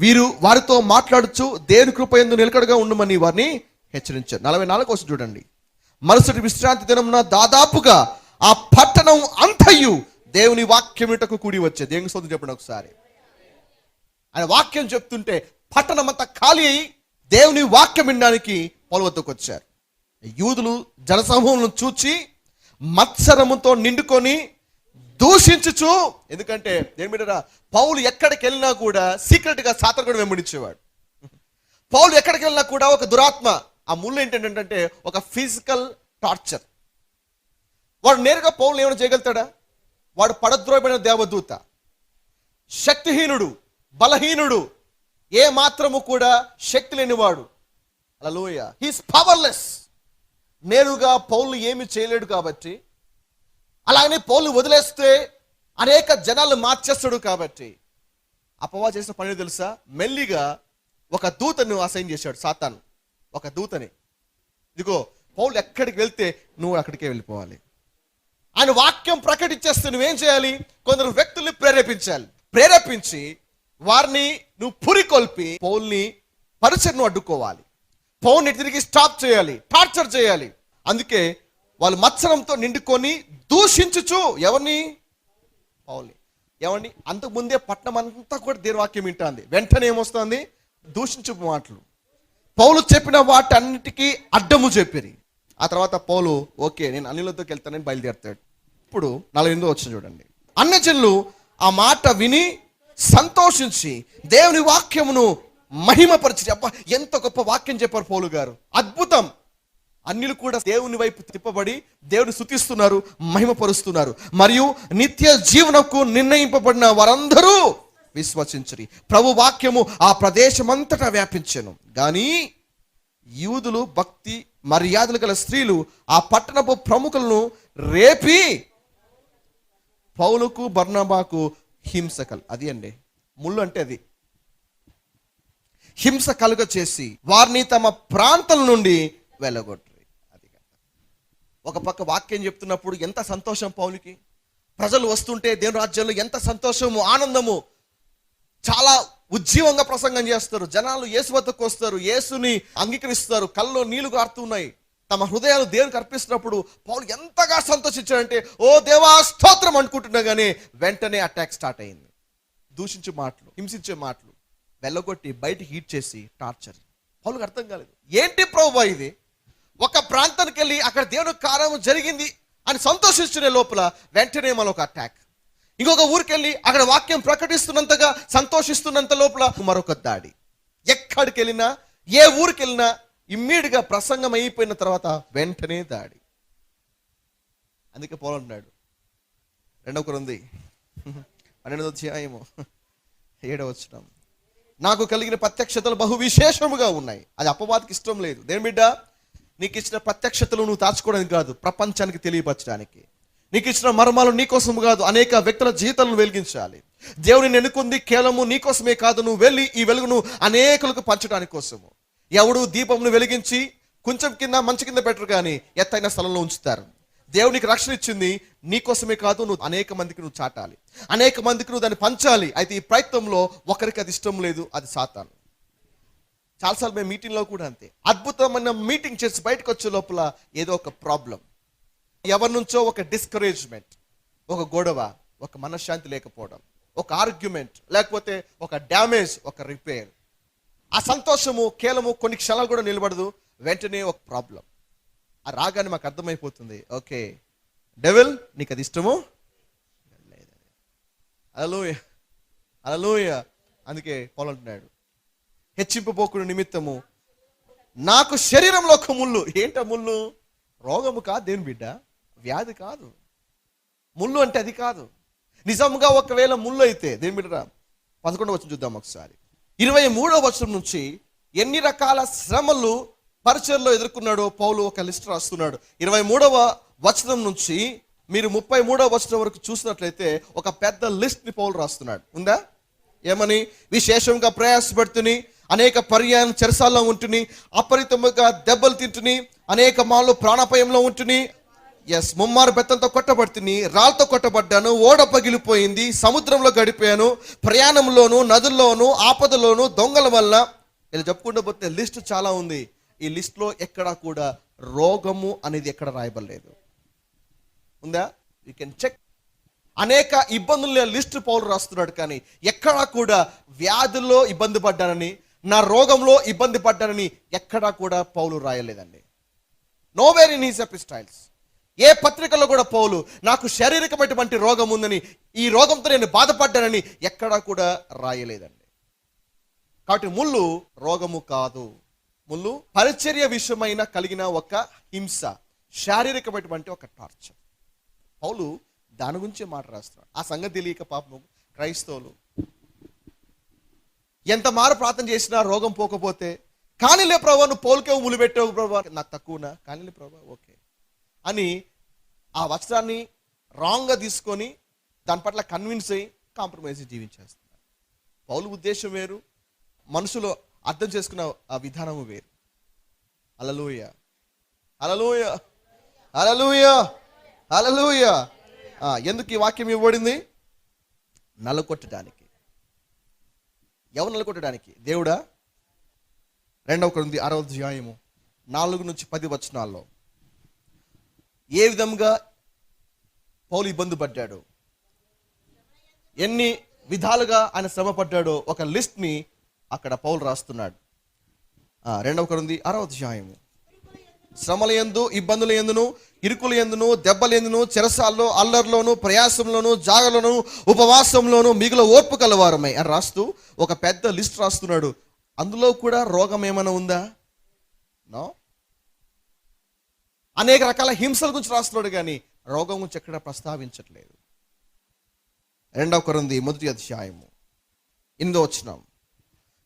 A: వీరు వారితో మాట్లాడుచు దేవుని కృప యందు నిలకడగా ఉండమని వారిని హెచ్చరించారు. 44 చూడండి. మరుసటి విశ్రాంతి దినమున దాదాపుగా ఆ పట్టణం అంతయు దేవుని వాక్యం వినుటకు కూడి వచ్చే. దేవుని స్తోత్రం చెప్పండి ఒకసారి. ఆయన వాక్యం చెప్తుంటే పట్టణం అంతా ఖాళీ అయి దేవుని వాక్యం వినడానికి పౌలు వద్దకు వచ్చారు. యూదులు జనసమూహం చూచి మత్సరముతో నిండుకొని దూషించుచు, ఎందుకంటే దేని మీద పౌలు ఎక్కడికి వెళ్ళినా కూడా సీక్రెట్ గా సాతాను కూడా వెంబడించేవాడు. పౌలు ఎక్కడికి వెళ్ళినా కూడా ఒక దురాత్మ, ఆ ముళ్ళు ఏంటంటే ఒక ఫిజికల్ టార్చర్. వాడు నేరుగా పౌలు ఏమైనా చేయగలుగుతాడా? వాడు పడద్రోయబడిన దేవదూత, శక్తిహీనుడు, బలహీనుడు, ఏ మాత్రము కూడా శక్తి లేనివాడు. హల్లెలూయా. He's powerless. నేరుగా పౌలు ఏమి చేయలేడు కాబట్టి, అలాగనే పౌలు వదిలేస్తే అనేక జనాలు మార్చేస్తాడు కాబట్టి అపవాది చేసిన పని తెలుసా? మెల్లిగా ఒక దూతను అసైన్ చేశాడు సాతాను. ఒక దూతని, ఇదిగో పౌలు ఎక్కడికి వెళ్తే నువ్వు అక్కడికే వెళ్ళిపోవాలి. ఆయన వాక్యం ప్రకటించేస్తే నువ్వేం చేయాలి? కొందరు వ్యక్తుల్ని ప్రేరేపించాలి. ప్రేరేపించి వారిని నువ్వు పురికొల్పి పౌల్ని పరిచర్ను అడ్డుకోవాలి. పౌల్ని తిరిగి స్టాప్ చేయాలి, టార్చర్ చేయాలి. అందుకే వాళ్ళు మత్సరంతో నిండుకొని దూషించుచు ఎవరిని? పౌల్ని. ఏమండి, అంతకుముందే పట్టణం అంతా కూడా దేవుని వాక్యం వింటాంది. వెంటనే ఏమొస్తుంది? దూషించు మాటలు. పౌలు చెప్పిన వాటన్నిటికీ అడ్డము చెప్పిరి. ఆ తర్వాత పౌలు ఓకే నేను అన్యులతోకి వెళ్తానని బయలుదేరుతాడు. ఇప్పుడు 48 వచ్చిన చూడండి. అన్యజనులు ఆ మాట విని సంతోషించి దేవుని వాక్యమును మహిమపరిచి, అబ్బా ఎంత గొప్ప వాక్యం చెప్పారు పౌలు గారు, అద్భుతం. అన్యులు కూడా దేవుని వైపు తిప్పబడి దేవుని స్తుతిస్తున్నారు, మహిమపరుస్తున్నారు. మరియు నిత్య జీవనకు నిర్ణయింపబడిన వారందరూ విశ్వసించరి. ప్రభు వాక్యము ఆ ప్రదేశమంతటా వ్యాపించెను. కానీ యూదులు, భక్తి మర్యాదలు గల స్త్రీలు ఆ పట్టణపు ప్రముఖులను రేపి పౌలుకు బర్నబాకు అది అండి ముళ్ళు అంటే అది హింస కలుగ చేసి వారిని తమ ప్రాంతం నుండి వెళ్ళగొట్టరు. అది ఒక పక్క వాక్యం చెప్తున్నప్పుడు ఎంత సంతోషం పౌలుకి, ప్రజలు వస్తుంటే దేవుని రాజ్యంలో ఎంత సంతోషము, ఆనందము, చాలా ఉజ్జీవంగా ప్రసంగం చేస్తారు. జనాలు యేసు వద్దకు వస్తారు, యేసుని అంగీకరిస్తారు, కళ్ళలో నీళ్లు కారుతున్నాయి. తమ హృదయాలు దేవునికి అర్పిస్తున్నప్పుడు పౌలు ఎంతగా సంతోషించాడంటే ఓ దేవా స్తోత్రం అనుకుంటున్నా కానీ వెంటనే అటాక్ స్టార్ట్ అయింది. దూషించే మాటలు, హింసించే మాటలు, వెళ్ళగొట్టి బయటికి హీట్ చేసి టార్చర్. పౌలుకు అర్థం కాలేదు, ఏంటి ప్రభువా ఇది? ఒక ప్రాంతానికి వెళ్ళి అక్కడ దేవుని కార్యం జరిగింది అని సంతోషించుకునే లోపల వెంటనే మనొక అటాక్. ఇంకొక ఊరికి వెళ్ళి అక్కడ వాక్యం ప్రకటిస్తున్నంతగా సంతోషిస్తున్నంత లోపల మరొక దాడి. ఎక్కడికి వెళ్ళినా, ఏ ఊరికి వెళ్ళినా ఇమ్మీడియట్గా ప్రసంగం అయిపోయిన తర్వాత వెంటనే దాడి. అందుకే పౌలు అంటున్నాడు 2 కొరింథీ 12వ అధ్యాయము 7వ వచనం, నాకు కలిగిన ప్రత్యక్షతలు బహు విశేషముగా ఉన్నాయి. అది అపవాదికి ఇష్టం లేదు. దేని బిడ్డ, నీకు ఇచ్చిన ప్రత్యక్షతలు నువ్వు దాచుకోవడానికి కాదు, ప్రపంచానికి తెలియపరచడానికి. నీకు ఇచ్చిన మర్మాలు నీకోసం కాదు, అనేక వ్యక్తుల జీవితాలను వెలిగించాలి. దేవుని ఎన్నుకుంది కేవలము నీకోసమే కాదు, నువ్వు వెళ్ళి ఈ వెలుగును అనేకులకు పంచడానికి కోసము. ఎవడు దీపంను వెలిగించి కొంచెం కింద మంచి కింద పెట్టరు కానీ ఎత్తైన స్థలంలో ఉంచుతారు. దేవునికి రక్షణ ఇచ్చింది నీకోసమే కాదు, నువ్వు అనేక మందికి నువ్వు చాటాలి, అనేక మందికి నువ్వు దాన్ని పంచాలి. అయితే ఈ ప్రయత్నంలో ఒకరికి అది ఇష్టం లేదు, అది సాతాను. చాలాసార్లు మేము మీటింగ్లో కూడా అంతే, అద్భుతమైన మీటింగ్ చేసి బయటకు వచ్చే లోపల ఏదో ఒక ప్రాబ్లం, ఎవరి నుంచో ఒక డిస్కరేజ్మెంట్, ఒక గొడవ, ఒక మనశ్శాంతి లేకపోవడం, ఒక ఆర్గ్యుమెంట్, లేకపోతే ఒక డ్యామేజ్, ఒక రిపేర్. ఆ సంతోషము కేవలము కొన్ని క్షణాలు కూడా నిలబడదు, వెంటనే ఒక ప్రాబ్లం. ఆ రాగానే మాకు అర్థమైపోతుంది, ఓకే డెవిల్ నీకు అది ఇష్టము లేదు. హల్లెలూయా, హల్లెలూయా. అందుకే పౌలు అంటున్నాడు, హెచ్చింపబోకుని నిమిత్తము నాకు శరీరంలో ఒక ముళ్ళు. ఏంట ముళ్ళు? రోగము కాదు దేని బిడ్డ, వ్యాధి కాదు. ముళ్ళు అంటే అది కాదు. నిజంగా ఒకవేళ ముళ్ళు అయితే దేని బిడ్డ 11వ వచనం చూద్దాం ఒకసారి. 23వ వచనం నుంచి ఎన్ని రకాల శ్రమలు పరిచర్లో ఎదుర్కొన్నాడో పౌలు ఒక లిస్ట్ రాస్తున్నాడు. 23వ వచనం నుంచి మీరు 33వ వచనం వరకు చూసినట్లయితే ఒక పెద్ద లిస్ట్ ని పౌలు రాస్తున్నాడు. ఉందా? ఏమని? విశేషంగా ప్రయాసపడుతుని, అనేక పర్యాయం చెరసాల్లో ఉంటుని, అపరితముగా దెబ్బలు తింటుని, అనేక మాళ్ళు ప్రాణాపాయంలో ఉంటుని, ముమ్మారు బెత్తంతో కొట్టబడుతుని, రాళ్ళతో కొట్టబడ్డాను, ఓడ పగిలిపోయింది, సముద్రంలో గడిపాను, ప్రయాణంలోను, నదుల్లోను, ఆపదలోను, దొంగల వల్ల, ఇలా చెప్పుకుంటూ పోతే లిస్ట్ చాలా ఉంది. ఈ లిస్ట్ లో ఎక్కడా కూడా రోగము అనేది ఎక్కడ రాయబడలేదు. ఉందా? You can check. అనేక ఇబ్బందుల లిస్ట్ పౌలు రాస్తున్నాడు, కానీ ఎక్కడా కూడా వ్యాధుల్లో ఇబ్బంది పడ్డానని, నా రోగంలో ఇబ్బంది పడ్డానని ఎక్కడా కూడా పౌలు రాయలేదండి. Nowhere in his epistles. ఏ పత్రికలో కూడా పౌలు నాకు శారీరకమైనటువంటి రోగం ఉందని, ఈ రోగంతో నేను బాధపడ్డానని ఎక్కడా కూడా రాయలేదండి. కాబట్టి ముళ్ళు రోగము కాదు, ముళ్ళు పరిచర్య విషయమైన కలిగిన ఒక హింస, శారీరకమైనటువంటి ఒక టార్చర్. పౌలు దాని గురించి మాట రాస్తున్నాడు. ఆ సంగతి తెలియక పాపం క్రైస్తవులు ఎంత మారు ప్రార్థన చేసినా రోగం పోకపోతే, కానీలే ప్రభావ నువ్వు పౌలుకే ముళ్ళు పెట్టావు ప్రభావ, నాకు తక్కువనా, కానీలే ప్రభావ ఓకే అని ఆ వచనాన్ని రాంగ్గా తీసుకొని దాని పట్ల కన్విన్స్ అయ్యి కాంప్రమైజ్ జీవించేస్తున్నారు. పౌలు ఉద్దేశం వేరు, మనుషులు అర్థం చేసుకున్న ఆ విధానము వేరు. హల్లెలూయా, హల్లెలూయా, హల్లెలూయా, హల్లెలూయా. ఎందుకు ఈ వాక్యం ఇవ్వబడింది? నలగొట్టడానికి. ఎవరు నలగొట్టడానికి? దేవుడా? 2 కొరింథీ 6వ అధ్యాయము 4-10 వచనాల్లో ఏ విధంగా పౌలు ఇబ్బంది పడ్డాడు, ఎన్ని విధాలుగా ఆయన శ్రమ పడ్డాడో ఒక లిస్ట్ని అక్కడ పౌలు రాస్తున్నాడు. 2 కొరింథీ 6వ అధ్యాయము. శ్రమల యందు, ఇబ్బందుల యందును, ఇరుకుల యందును, దెబ్బల యందును, చెరసాల్లో, అల్లర్లోను, ప్రయాసంలోను, జాగలోను, ఉపవాసంలోను మిగుల ఓర్పు కలవారమై అని రాస్తూ ఒక పెద్ద లిస్ట్ రాస్తున్నాడు. అందులో కూడా రోగం ఏమైనా ఉందా? నో. అనేక రకాల హింసల గురించి రాస్తున్నాడు కానీ రోగం గురించి ఎక్కడ ప్రస్తావించట్లేదు. 2 కొరింథీ 1వ అధ్యాయము 8వ వచనం.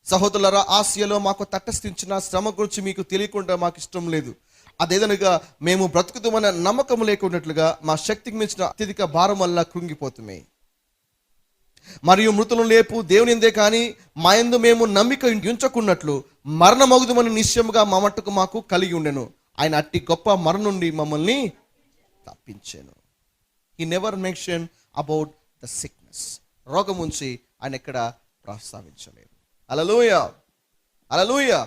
A: సహోదరులారా, ఆసియాలో మాకు తటస్థించిన శ్రమ గురించి మీకు తెలియకుండా మాకు ఇష్టం లేదు. అదేదనగా మేము బ్రతుకుతామన్న నమ్మకం లేకున్నట్లుగా మా శక్తికి మించిన అత్యధిక భారం వల్ల కృంగిపోతుమే. మరియు మృతులను లేపు దేవుని ఎందే కానీ మా యందు మేము నమ్మిక ఉంచకున్నట్లు మరణమగుదుమని నిశ్చయముగా మా మట్టుకు మాకు కలిగి ఉండెను. ఆయన అట్టి గొప్ప మరణం నుండి మమ్మల్ని తప్పించాను. He never mention about the sickness. రోగం ఉంచి ఆయన ఎక్కడ ప్రస్తావించలేదు. హల్లెలూయా, హల్లెలూయా.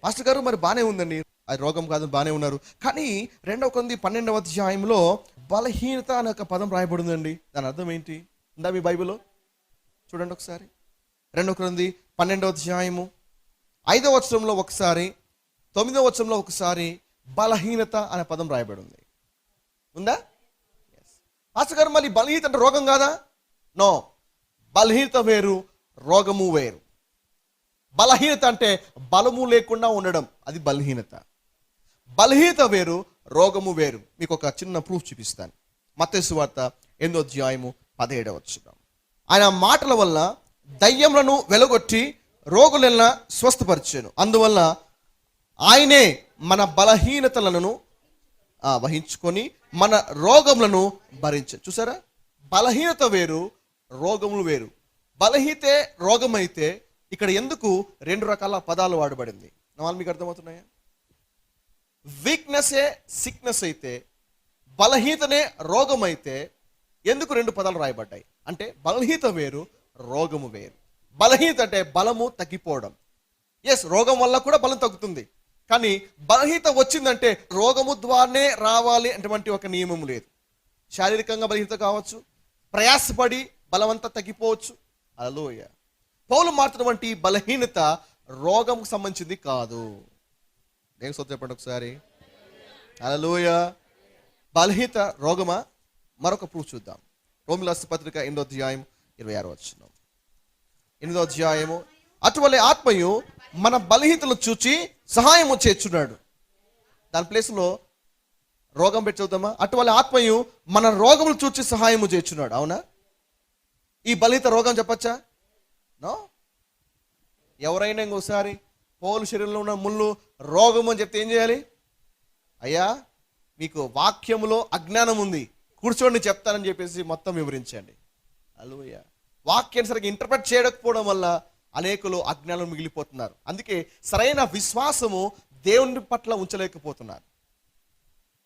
A: పాస్టర్ గారు మరి బాగానే ఉందండి, అది రోగం కాదు, బాగానే ఉన్నారు. కానీ 2 కొరింథీ 12వ అధ్యాయంలో బలహీనత అనే ఒక పదం రాయబడిందండి. దాని అర్థం ఏంటి? ఉందా మీ బైబిల్లో? చూడండి ఒకసారి. 2 కొరింథీ 12వ అధ్యాయము 5వ వచనంలో ఒకసారి, 9వ వచనంలో ఒకసారి బలహీనత అనే పదం రాయబడింది. ఉందా? పాస్టర్ గారు మళ్ళీ బలహీనత అంటే రోగం కాదా? నో. బలహీనత వేరు, రోగము వేరు. బలహీనత అంటే బలము లేకుండా ఉండడం, అది బలహీనత. బలహీనత వేరు, రోగము వేరు. మీకు ఒక చిన్న ప్రూఫ్ చూపిస్తాను. మత్తయి సువార్త 8వ అధ్యాయము 17వ వచనం. ఆయన మాటల వల్ల దయ్యములను వెలగొట్టి రోగులను స్వస్థపరిచాను. అందువల్ల ఆయనే మన బలహీనతలను వహించుకొని మన రోగములను భరించాడు. చూసారా, బలహీనత వేరు, రోగములు వేరు. బలహీతే రోగమైతే ఇక్కడ ఎందుకు 2 రకాల పదాలు వాడబడింది? వాళ్ళు మీకు అర్థమవుతున్నాయా? వీక్నెస్ఏ సిక్నెస్ అయితే, బలహీనతనే రోగం అయితే ఎందుకు 2 పదాలు రాయబడ్డాయి అంటే బలహీనత వేరు, రోగము వేరు. బలహీనత అంటే బలము తగ్గిపోవడం. ఎస్, రోగం వల్ల కూడా బలం తగ్గుతుంది. కానీ బలహీనత వచ్చిందంటే రోగము ద్వారానే రావాలి అటువంటి ఒక నియమం లేదు. శారీరకంగా బలహీనత కావచ్చు, ప్రయాసపడి బలమంతా తగ్గిపోవచ్చు. హల్లెలూయా. పౌలు మాత్రమంటి బలహీనత రోగంకు సంబంధించింది కాదు. నేను సొంత చెప్పండి ఒకసారి. హల్లెలూయా. బలహీనత రోగమా? మరొక ప్రూఫ్ చూద్దాం. రోమీయుల రాసిన పత్రిక 8వ అధ్యాయం 26వ వచనం. 8వ అధ్యాయము. అటువలే ఆత్మయు మన బలహీనతలను చూచి సహాయము చేర్చున్నాడు. దాని ప్లేస్లో రోగం పెట్టి చూద్దామా? అటువలే ఆత్మయు మన రోగములు చూచి సహాయము చేర్చున్నాడు. అవునా? ఈ బలహీనత రోగం చెప్పచ్చా? నో. ఎవరైనా ఇంకోసారి పౌలు శరీరంలో ఉన్న ముళ్ళు రోగం అని చెప్తే ఏం చేయాలి? అయ్యా, మీకు వాక్యములో అజ్ఞానం ఉంది, కూర్చోండి చెప్తానని చెప్పేసి మొత్తం వివరించండి. హల్లెలూయా. వాక్యాన్ని సరిగ్గా ఇంటర్ప్రెట్ చేయకపోవడం వల్ల అనేకులు అజ్ఞానం మిగిలిపోతున్నారు. అందుకే సరైన విశ్వాసము దేవుని పట్ల ఉంచలేకపోతున్నారు.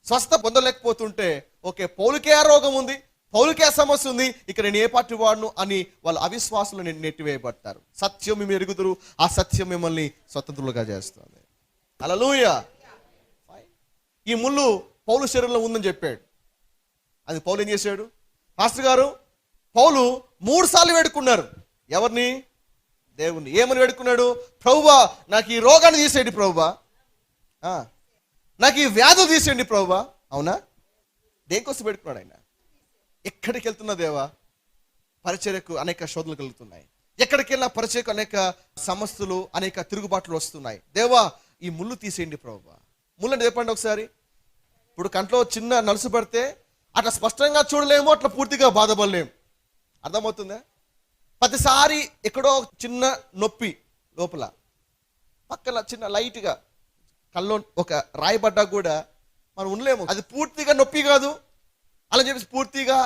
A: స్వస్థ పొందలేకపోతుంటే ఓకే, పౌలుకే ఆ రోగం ఉంది, పౌలుకే సమస్య ఉంది, ఇక్కడ నేను ఏ పార్టీ వాడును అని వాళ్ళు అవిశ్వాసులు నెట్టివేయబడతారు. సత్యం మేము ఎరుగుదురు, ఆ సత్యం మిమ్మల్ని స్వతంత్రులుగా చేస్తుంది. హల్లెలూయా. ఈ ముళ్ళు పౌలు శరీరంలో ఉందని చెప్పాడు. అది పౌలు ఏం చేశాడు? పాస్టర్ గారు, పౌలు 3 సార్లు వేడుకున్నారు. ఎవరిని? దేవుణ్ణి. ఏమని వేడుకున్నాడు? ప్రభువా, నాకు ఈ రోగాన్ని తీసేయండి ప్రభువా, నాకు ఈ వ్యాధి తీసేయండి ప్రభువా. అవునా? దేనికోసం వేడుకున్నాడు ఆయన? ఎక్కడికి వెళ్తున్నా దేవా, పరిచర్యకు అనేక శోధనలు కలుగుతున్నాయి. ఎక్కడికి వెళ్ళినా పరిచర్యకు అనేక సమస్యలు, అనేక తిరుగుబాట్లు వస్తున్నాయి. దేవా, ఈ ముళ్ళు తీసేయండి ప్రభువా. ముళ్ళు అంటే చెప్పండి ఒకసారి. ఇప్పుడు కంట్లో చిన్న నలుసు పడితే అట్లా స్పష్టంగా చూడలేము, అట్లా పూర్తిగా బాధపడలేము. అర్థమవుతుందా? ప్రతిసారి ఎక్కడో చిన్న నొప్పి లోపల, పక్కన చిన్న లైట్గా కల్లో ఒక రాయబడ్డా కూడా మనం ఉండలేము. అది పూర్తిగా నొప్పి కాదు, అలా చెప్పేసి పూర్తిగా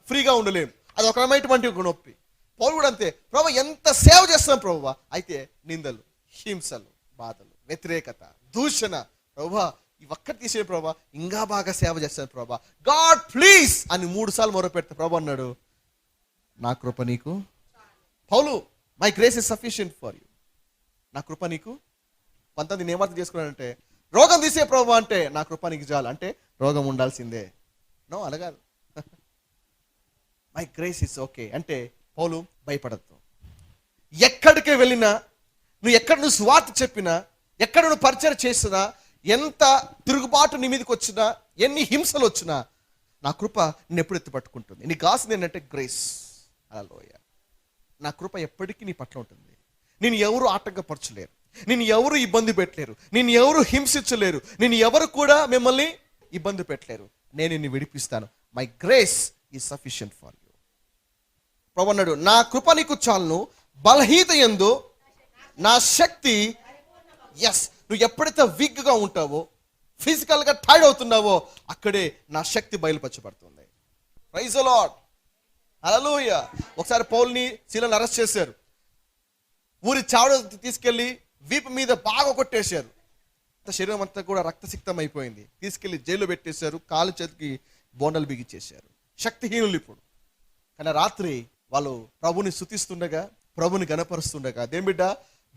A: ఫ్రీగా ఉండలేము. అది ఒక రకమైనటువంటి ఒక నొప్పి. పౌలు కూడా అంతే. ప్రభు ఎంత సేవ చేస్తున్నాం ప్రభువా, అయితే నిందలు, హింసలు, బాధలు, వ్యతిరేకత, దూషణ, ప్రభువా ఈ ఒక్కటి తీసే ప్రభా, ఇంకా బాగా సేవ చేస్తాను ప్రభా, గాడ్ ప్లీజ్ అని 3 సార్లు మొర పెడితే ప్రభు అన్నాడు, నా కృప నీకు. పౌలు, my grace is sufficient for you. నా కృప నీకు కొంతమంది నేను ఏమర్థం చేసుకున్నానంటే, రోగం తీసే ప్రభు అంటే నా కృప నీకు చాలు అంటే రోగం ఉండాల్సిందే. నో, అలాగాదు. మై గ్రేస్ ఇస్ ఓకే అంటే పౌలు భయపడద్దు. ఎక్కడికి వెళ్ళినా, నువ్వు స్వార్థ చెప్పినా, ఎక్కడ నువ్వు పరిచయం చేసినా, ఎంత తిరుగుబాటు నీ మీదకి వచ్చినా, ఎన్ని హింసలు వచ్చినా, నా కృప నేను ఎప్పుడు ఎత్తి పట్టుకుంటుంది. నీకు కావాల్సింది ఏంటంటే గ్రేస్. హల్లెలూయ. నా కృప ఎప్పటికీ నీ పట్ల ఉంటుంది. నేను ఎవరు ఆటంకపరచలేరు, నేను ఎవరు ఇబ్బంది పెట్టలేరు, నేను ఎవరు హింసించలేరు, నేను ఎవరు కూడా మిమ్మల్ని ఇబ్బంది పెట్టలేరు. నేను నిన్ను విడిపిస్తాను. My grace is sufficient for you. ప్రభు అన్నాడు, నా కృప నీకు చాలును, బలహీనత యందు నా శక్తి. ఎస్, నువ్వు ఎప్పుడైతే వీక్గా ఉంటావో, ఫిజికల్గా టైర్డ్ అవుతున్నావో, అక్కడే నా శక్తి బయలుపరచబడుతుంది. Praise the Lord. హల్లెలూయా. ఒకసారి పౌలుని శీలను అరెస్ట్ చేశారు. ఊరి చావడ తీసుకెళ్లి వీపు మీద బాగా కొట్టేశారు. శరీరం అంతా కూడా రక్తసిక్తం అయిపోయింది. తీసుకెళ్లి జైల్లో పెట్టేశారు. కాలు చేతికి బోండలు బిగించేశారు. శక్తిహీనులు ఇప్పుడు. కానీ రాత్రి వాళ్ళు ప్రభుని స్తుతిస్తుండగా, ప్రభుని గణపరుస్తుండగా, దేని బిడ్డ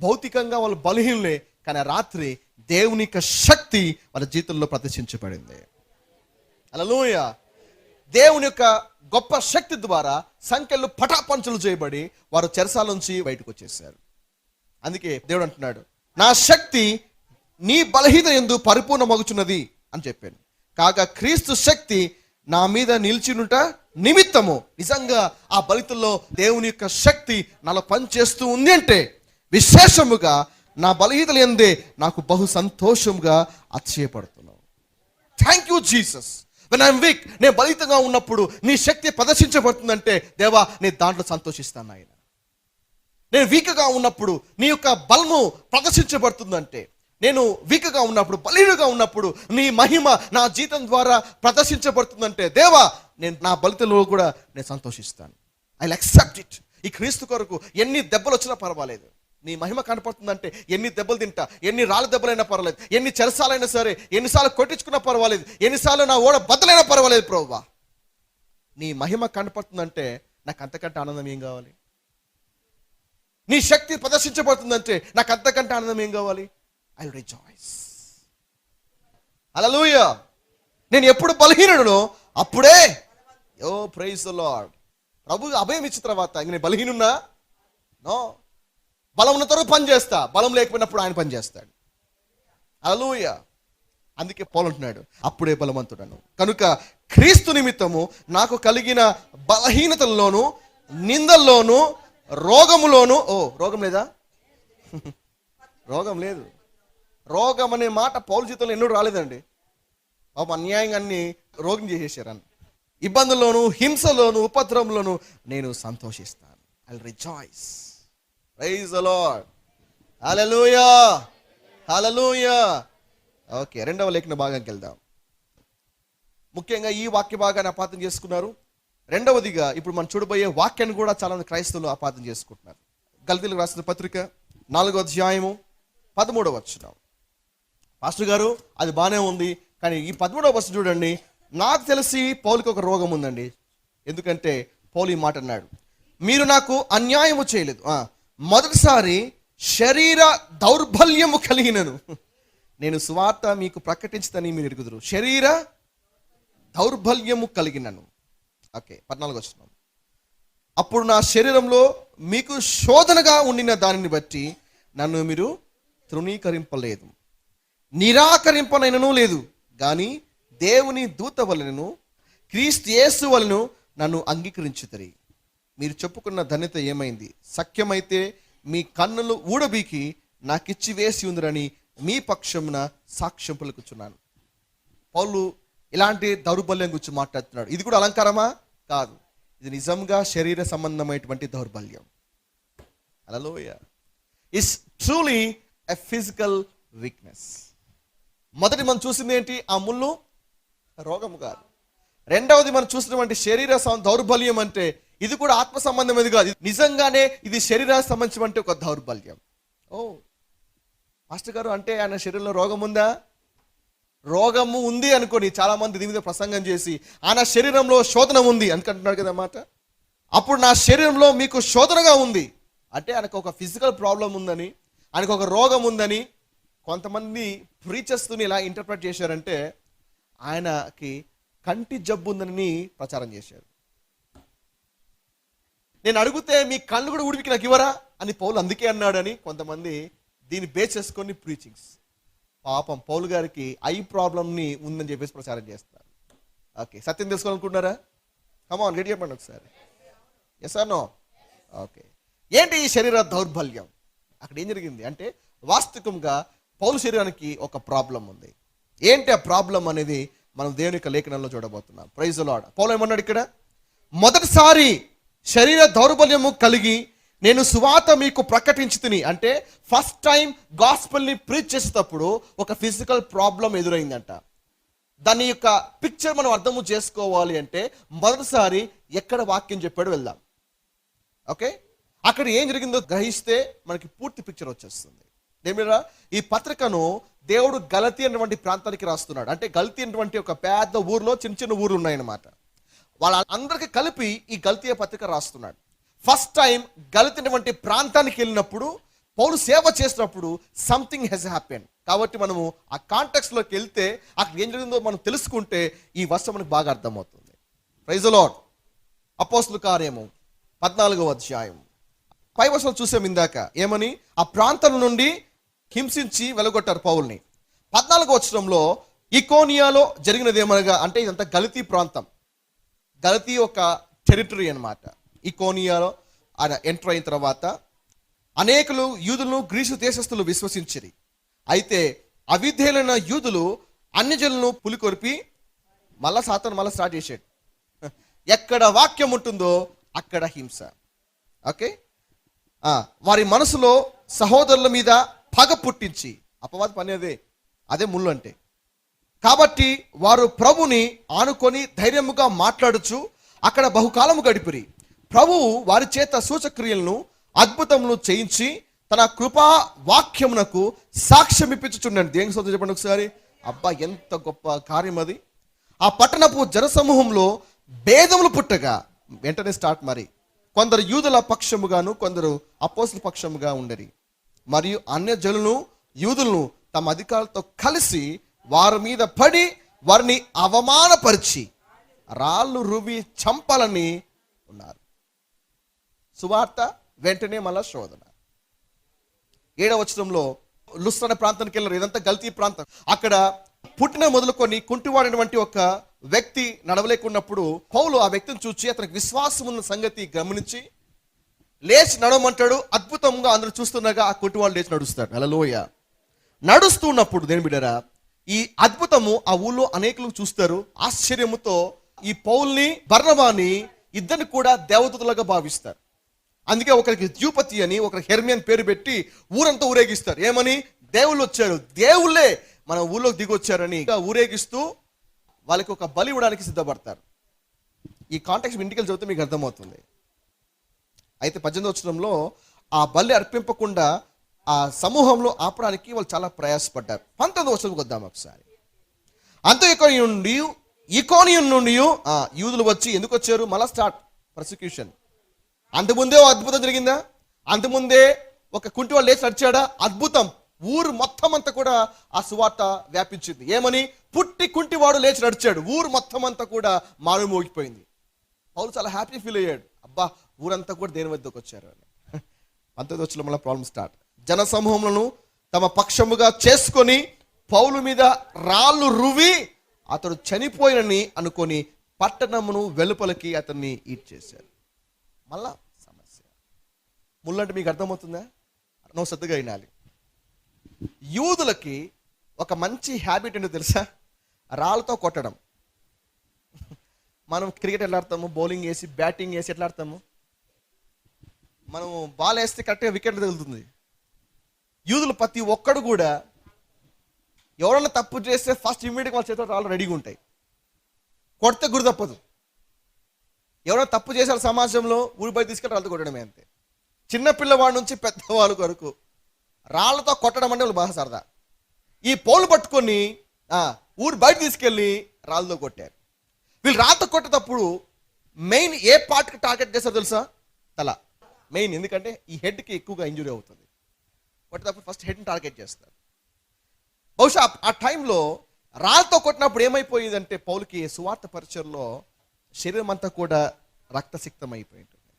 A: భౌతికంగా వాళ్ళు బలహీనులే, కానీ రాత్రి దేవుని యొక్క శక్తి వాళ్ళ జీవితంలో ప్రదర్శించబడింది. హల్లెలూయా. దేవుని యొక్క గొప్ప శక్తి ద్వారా సంఖ్యలు పటాపంచలు చేయబడి వారు చెరసాల నుంచి బయటకు వచ్చేసారు. అందుకే దేవుడు అంటున్నాడు, నా శక్తి నీ బలహీనత యందు పరిపూర్ణమగుచున్నది అని చెప్పాను. కాగా క్రీస్తు శక్తి నా మీద నిలిచినుట నిమిత్తము. నిజంగా ఆ బలితల్లో దేవుని యొక్క శక్తి నాలో పనిచేస్తూ ఉంది అంటే, విశేషముగా నా బలహీనతలు యందే నాకు బహు సంతోషంగా అతిశయపడుతున్నావు. Thank you Jesus. When I'm weak, నేను బలితంగా ఉన్నప్పుడు నీ శక్తి ప్రదర్శించబడుతుందంటే, దేవా నేను దాంట్లో సంతోషిస్తాను ఆయన. నేను వీక్గా ఉన్నప్పుడు నీ యొక్క బలము ప్రదర్శించబడుతుందంటే, నేను వీక్గా ఉన్నప్పుడు, బలీనుగా ఉన్నప్పుడు నీ మహిమ నా జీవితం ద్వారా ప్రదర్శించబడుతుందంటే, దేవా నేను నా బలితలో కూడా నేను సంతోషిస్తాను. I will accept it. ఈ క్రీస్తు కొరకు ఎన్ని దెబ్బలు వచ్చినా పర్వాలేదు, నీ మహిమ కనపడుతుందంటే ఎన్ని దెబ్బలు తింటా, ఎన్ని రాళ్ళ దెబ్బలైనా పర్వాలేదు, ఎన్ని చెరసాలైనా సరే, ఎన్నిసార్లు కొట్టించుకున్నా పర్వాలేదు, ఎన్నిసార్లు నా ఓడ బద్దలైనా పర్వాలేదు ప్రభువా, నీ మహిమ కనపడుతుందంటే నాకు అంతకంటే ఆనందం ఏం కావాలి? నీ శక్తి ప్రదర్శించబడుతుందంటే నాకు అంతకంటే ఆనందం ఏం కావాలి? I will rejoice. హల్లెలూయా. నేను ఎప్పుడు బలహీనుడనో అప్పుడే ప్రైజ్ ది లార్డ్. ప్రభు అభయం ఇచ్చిన తర్వాత ఇంక నేను బలహీనున్నా? నో. బలం ఉన్న తర్వాత పని చేస్తా, బలం లేకపోయినప్పుడు ఆయన పని చేస్తాడు. హల్లెలూయా. అందుకే పౌలు అంటున్నాడు, అప్పుడే బలవంతుడను. కనుక క్రీస్తు నిమిత్తము నాకు కలిగిన బలహీనతల్లోను, నిందల్లోను, రోగములోను. రోగం లేదా? రోగం లేదు. రోగం అనే మాట పౌలు జీవితంలో ఎన్నడూ రాలేదండి. పాపం అన్యాయంగా అన్ని రోగం చేసేసారని. ఇబ్బందుల్లోను, హింసలోను, ఉపద్రవంలోను నేను సంతోషిస్తాను. I will rejoice. Praise the Lord. Hallelujah. Hallelujah. Okay, రెండవ లేఖన భాగానికి వెళ్దాం. ముఖ్యంగా ఈ వాక్య భాగాన్ని అపార్థం చేసుకున్నారు. రెండవదిగా ఇప్పుడు మనం చూడబోయే వాక్యాన్ని కూడా చాలా మంది క్రైస్తవులు అపార్థం చేసుకుంటున్నారు. గల్తీలకు రాసిన పత్రిక 4వ అధ్యాయము 13వ వచనం. పాస్టర్ గారు అది బాగానే ఉంది, కానీ ఈ 13వ వచనం చూడండి. నాకు తెలిసి పౌలుకి ఒక రోగం ఉందండి. ఎందుకంటే పౌలు ఈ మాట అన్నాడు, మీరు నాకు అన్యాయము చేయలేదు, మొదటిసారి శరీర దౌర్బల్యము కలిగినను నేను సువార్త మీకు ప్రకటించుతని మీరు ఎరుగుదురు. శరీర దౌర్బల్యము కలిగినను. ఓకే, 14వ వచనం. అప్పుడు నా శరీరంలో మీకు శోధనగా ఉండిన దానిని బట్టి నన్ను మీరు తృణీకరింపలేదు, నిరాకరింపనైనను లేదు, కానీ దేవుని దూత వలనను క్రీస్తు యేసు వలన నన్ను అంగీకరించుతరి. మీరు చెప్పుకున్న ధన్యత ఏమైంది? సఖ్యమైతే మీ కన్నులు ఊడబీకి నాకిచ్చి వేసి ఉందిరని మీ పక్షమున సాక్ష్యం పలుకుచున్నాను. పౌలు ఇలాంటి దౌర్బల్యం గురించి మాట్లాడుతున్నాడు. ఇది కూడా అలంకారమా? కాదు, ఇది నిజంగా శరీర సంబంధమైనటువంటి దౌర్బల్యం. Hallelujah. It's truly a physical weakness. మొదటి మనం చూసింది ఏంటి? ఆ ముళ్ళు రోగం కాదు. రెండవది మనం చూసినటువంటి శరీర దౌర్బల్యం అంటే ఇది కూడా ఆత్మ సంబంధమైనది కాదు, నిజంగానే ఇది శరీరానికి సంబంధించిన ఒక దౌర్బల్యం. మాస్టర్ గారు అంటే ఆయన శరీరంలో రోగం ఉందా? రోగము ఉంది అనుకోని చాలా మంది దీని మీద ప్రసంగం చేసి ఆయన శరీరంలో శోధన ఉంది అనుకుంటున్నాడు కదా మాట. అప్పుడు నా శరీరంలో మీకు శోధనగా ఉంది అంటే ఆయనకు ఒక ఫిజికల్ ప్రాబ్లం ఉందని, ఆయనకు ఒక రోగం ఉందని కొంతమంది ప్రీచర్స్ని ఇలా ఇంటర్ప్రెట్ చేశారంటే ఆయనకి కంటి జబ్బు ఉందని ప్రచారం చేశారు. నేను అడిగితే మీ కళ్ళు కూడా ఉడికి నాకు ఇవ్వరా అని పౌలు అందుకే అన్నాడని కొంతమంది దీన్ని బేస్ చేసుకొని ప్రీచింగ్స్. పాపం పౌలు గారికి ఐ ప్రాబ్లంని ఉందని చెప్పేసి ప్రచారం చేస్తారు. ఓకే, సత్యం తెలుసుకోవాలనుకుంటున్నారా? కమాన్ రెడీ చెప్పండి ఒకసారి. Yes are no? ఓకే, ఏంటి ఈ శరీర దౌర్బల్యం? అక్కడ ఏం జరిగింది అంటే వాస్తవికంగా పౌలు శరీరానికి ఒక ప్రాబ్లం ఉంది. ఏంటి ఆ ప్రాబ్లం అనేది మనం దేవుని యొక్క లేఖనంలో చూడబోతున్నాం. Praise the lord. పౌలు ఏమన్నాడు ఇక్కడ? మొదటిసారి శరీర దౌర్బల్యము కలిగి నేను సువార్త మీకు ప్రకటించుతుని అంటే ఫస్ట్ టైం గాస్పెల్ని ప్రీచ్ చేసేటప్పుడు ఒక ఫిజికల్ ప్రాబ్లం ఎదురైందంట. దాని యొక్క పిక్చర్ మనం అర్థము చేసుకోవాలి అంటే మొదటిసారి ఎక్కడ వాక్యం చెప్పాడు వెళ్దాం. ఓకే, అక్కడ ఏం జరిగిందో గ్రహిస్తే మనకి పూర్తి పిక్చర్ వచ్చేస్తుంది. ఏమిరా, ఈ పత్రికను దేవుడు గలతీ అనేటువంటి ప్రాంతానికి రాస్తున్నాడు. అంటే గలతీ అనేటువంటి ఒక పెద్ద ఊర్లో చిన్న చిన్న ఊర్లు ఉన్నాయన్నమాట. వాళ్ళందరికీ కలిపి ఈ గలతీ పత్రిక రాస్తున్నాడు. ఫస్ట్ టైం గలతీ అనేటువంటి ప్రాంతానికి వెళ్ళినప్పుడు పౌలు సేవ చేసినప్పుడు సంథింగ్ హెస్ హ్యాపెన్. కాబట్టి మనము ఆ కాంటెక్స్ట్లోకి వెళ్తే అక్కడ ఏం జరిగిందో మనం తెలుసుకుంటే ఈ వర్షం మనకు బాగా అర్థమవుతుంది. Praise the lord. అపోస్తలుల కార్యము 14వ అధ్యాయం 5 వచనం చూసాం ఇందాక. ఏమని? ఆ ప్రాంతం నుండి హింసించి వెలగొట్టారు పౌల్ని. 14వ వచనంలో ఇకోనియాలో జరిగినది ఏమనగా, అంటే ఇదంతా గలతీ ప్రాంతం, గలతీ ఒక టెరిటరీ అన్నమాట. ఇకోనియాలో ఆయన ఎంటర్ అయిన తర్వాత అనేకులు యూదులను గ్రీసు దేశస్థులు విశ్వసించిరి. అయితే అవిధేయులైన యూదులు అన్యజనులను పులికొరిపి మళ్ళా సాతాను స్టార్ట్ చేశాడు. ఎక్కడ వాక్యం ఉంటుందో అక్కడ హింస. ఓకే, వారి మనసులో సహోదరుల మీద పగ పుట్టించి, అపవాది పని అదే ముళ్ళు అంటే. కాబట్టి వారు ప్రభుని ఆనుకొని ధైర్యముగా మాట్లాడుచు అక్కడ బహుకాలము గడిపిరి. ప్రభువు వారి చేత సూచక్రియలను అద్భుతములు చేయించి తన కృపా వాక్యమునకు సాక్ష్యం ఇప్పించుచున్నాడు. దేనికి సోదరు చెప్పండి ఒకసారి. అబ్బా, ఎంత గొప్ప కార్యం అది. ఆ పట్టణపు జనసమూహంలో భేదములు పుట్టగా వెంటనే స్టార్ట్. మరి కొందరు యూదుల పక్షముగాను కొందరు అపోస్తలుల పక్షముగా ఉండరి. మరియు అన్య జనులను యూదులను తమ అధికారులతో కలిసి వారి మీద పడి వారిని అవమానపరిచి రాళ్ళు రువి చంపాలని ఉన్నారు. సువార్త వెంటనే మళ్ళా శోధన. 7వ వచనంలో లుస్త్ర ప్రాంతానికి వెళ్ళారు. ఇదంతా గల్తీ ప్రాంతం. అక్కడ పుట్టిన మొదలుకొని కుంటివాడినటువంటి ఒక వ్యక్తి నడవలేకున్నప్పుడు పౌలు ఆ వ్యక్తిని చూచి అతనికి విశ్వాసం ఉన్న సంగతి గమనించి లేచి నడవమంటాడు. అద్భుతంగా అందరూ చూస్తుండగా ఆ కుంటివాడు లేచి నడుస్తాడు. హల్లెలూయా. నడుస్తున్నప్పుడు దేని బిడ్డరా, ఈ అద్భుతము ఆ ఊళ్ళో అనేకులు చూస్తారు. ఆశ్చర్యముతో ఈ పౌల్ని బర్నబాని ఇద్దరిని కూడా దేవదూతలుగా భావిస్తారు. అందుకే ఒకరికి ద్యూపతి అని ఒకరికి హెర్మియన్ పేరు పెట్టి ఊరంతా ఊరేగిస్తారు. ఏమని? దేవుళ్ళు వచ్చారు, దేవుళ్ళే మన ఊళ్ళోకి దిగొచ్చారని ఊరేగిస్తూ వాళ్ళకి ఒక బలి ఇవ్వడానికి సిద్ధపడతారు. ఈ కాంటెక్స్ట్ ఇంటికి చదివితే మీకు అర్థమవుతుంది. అయితే 18వ వచనంలో ఆ బలి అర్పింపకుండా ఆ సమూహంలో ఆపడానికి వాళ్ళు చాలా ప్రయాసపడ్డారు. 19వ వచనంకి వద్దాం ఒకసారి. ఇకోనియం నుండి యూదులు వచ్చి ఎందుకు వచ్చారు? మళ్ళా స్టార్ట్ పర్సిక్యూషన్. అంతకుముందే అద్భుతం జరిగిందా? అంతకుముందే ఒక కుంటివాడు లేచి నడిచాడా? అద్భుతం. ఊరు మొత్తం అంతా కూడా ఆ సువార్త వ్యాపించింది. ఏమని? పుట్టి కుంటివాడు లేచి నడిచాడు. ఊరు మొత్తం అంతా కూడా మారుమోగిపోయింది. పౌలు చాలా హ్యాపీ ఫీల్ అయ్యాడు. అబ్బా, ఊరంతా కూడా దేని వద్దకు వచ్చారు అని. 19వ వచనంలో మళ్ళీ ప్రాబ్లం స్టార్ట్. జన సమూహములను తమ పక్షముగా చేసుకొని పౌలు మీద రాళ్ళు రువి అతడు చనిపోయినని అనుకొని పట్టణమును వెలుపలకి అతన్ని ఈడ్ చేశారు. మళ్ళా సమస్య. ముళ్ళంటే మీకు అర్థమవుతుందా? నువ్వు శ్రద్ధగా వినాలి. యూదులకి ఒక మంచి హ్యాబిట్ ఏంటో తెలుసా? రాళ్ళతో కొట్టడం. మనం క్రికెట్ ఎట్లా ఆడతాము? బౌలింగ్ వేసి బ్యాటింగ్ వేసి ఎట్లా ఆడతాము? మనము బాల్ వేస్తే కరెక్ట్గా వికెట్ తగులుతుంది. యూదులు ప్రతి ఒక్కడు కూడా ఎవరన్నా తప్పు చేస్తే ఫస్ట్ ఇమ్మీడియట్ వాళ్ళ చేతిలో రాళ్ళు రెడీగా ఉంటాయి. కొడితే గురి తప్పదు. ఎవరైనా తప్పు చేశారు సమాజంలో ఊరి బయట తీసుకెళ్ళి రాళ్ళతో కొట్టడమే అంతే. చిన్న పిల్లవాడి నుంచి పెద్దవాళ్ళ వరకు రాళ్లతో కొట్టడం అంటే వాళ్ళు బాగా సరదా. ఈ పౌలు పట్టుకొని ఊరు బయట తీసుకెళ్ళి రాళ్ళతో కొట్టారు. వీళ్ళు రాళ్ళతో కొట్టేటప్పుడు మెయిన్ ఏ పార్ట్కి టార్గెట్ చేస్తారో తెలుసా? తల మెయిన్. ఎందుకంటే ఈ హెడ్కి ఎక్కువగా ఇంజురీ అవుతుంది. కొట్టేటప్పుడు ఫస్ట్ హెడ్ని టార్గెట్ చేస్తారు. బహుశా ఆ టైంలో రాళ్ళతో కొట్టినప్పుడు ఏమైపోయిందంటే పౌలుకి సువార్త పరిచయంలో శరీరం అంతా కూడా రక్తసిక్తం అయిపోయి ఉంటుంది.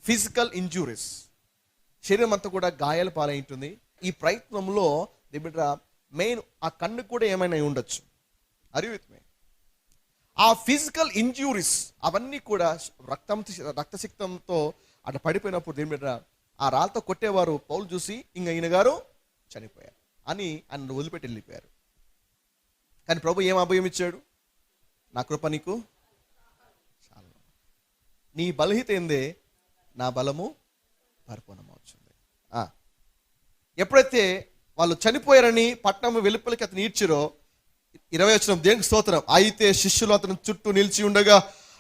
A: ఫిజికల్ ఇంజురీస్, శరీరం అంతా కూడా గాయాల పాలై ఉంటుంది. ఈ ప్రయత్నంలో మెయిన్ ఆ కన్ను కూడా ఏమైనా ఉండొచ్చు. అరివిత్మే ఆ ఫిజికల్ ఇంజ్యూరీస్ అవన్నీ కూడా రక్తసిక్తంతో అట్లా పడిపోయినప్పుడు దేని మీద ఆ రాళ్ళతో కొట్టేవారు పౌలు చూసి ఇంక ఈయన గారు చనిపోయారు అని ఆయన వదిలిపెట్టి వెళ్ళిపోయారు. కానీ ప్రభు ఏం అభయం ఇచ్చాడు? నా కృప నీకు చాలు, నీ బలహీత ఏందే నా బలము పరిపూర్ణమవుతుంది. ఎప్పుడైతే వాళ్ళు చనిపోయారని పట్టణం వెలుపలికి అతను ఈడ్చిరో 20 వచనం, దేవునికి స్తోత్రం, అయితే శిష్యులు అతను చుట్టూ నిలిచి ఉండగా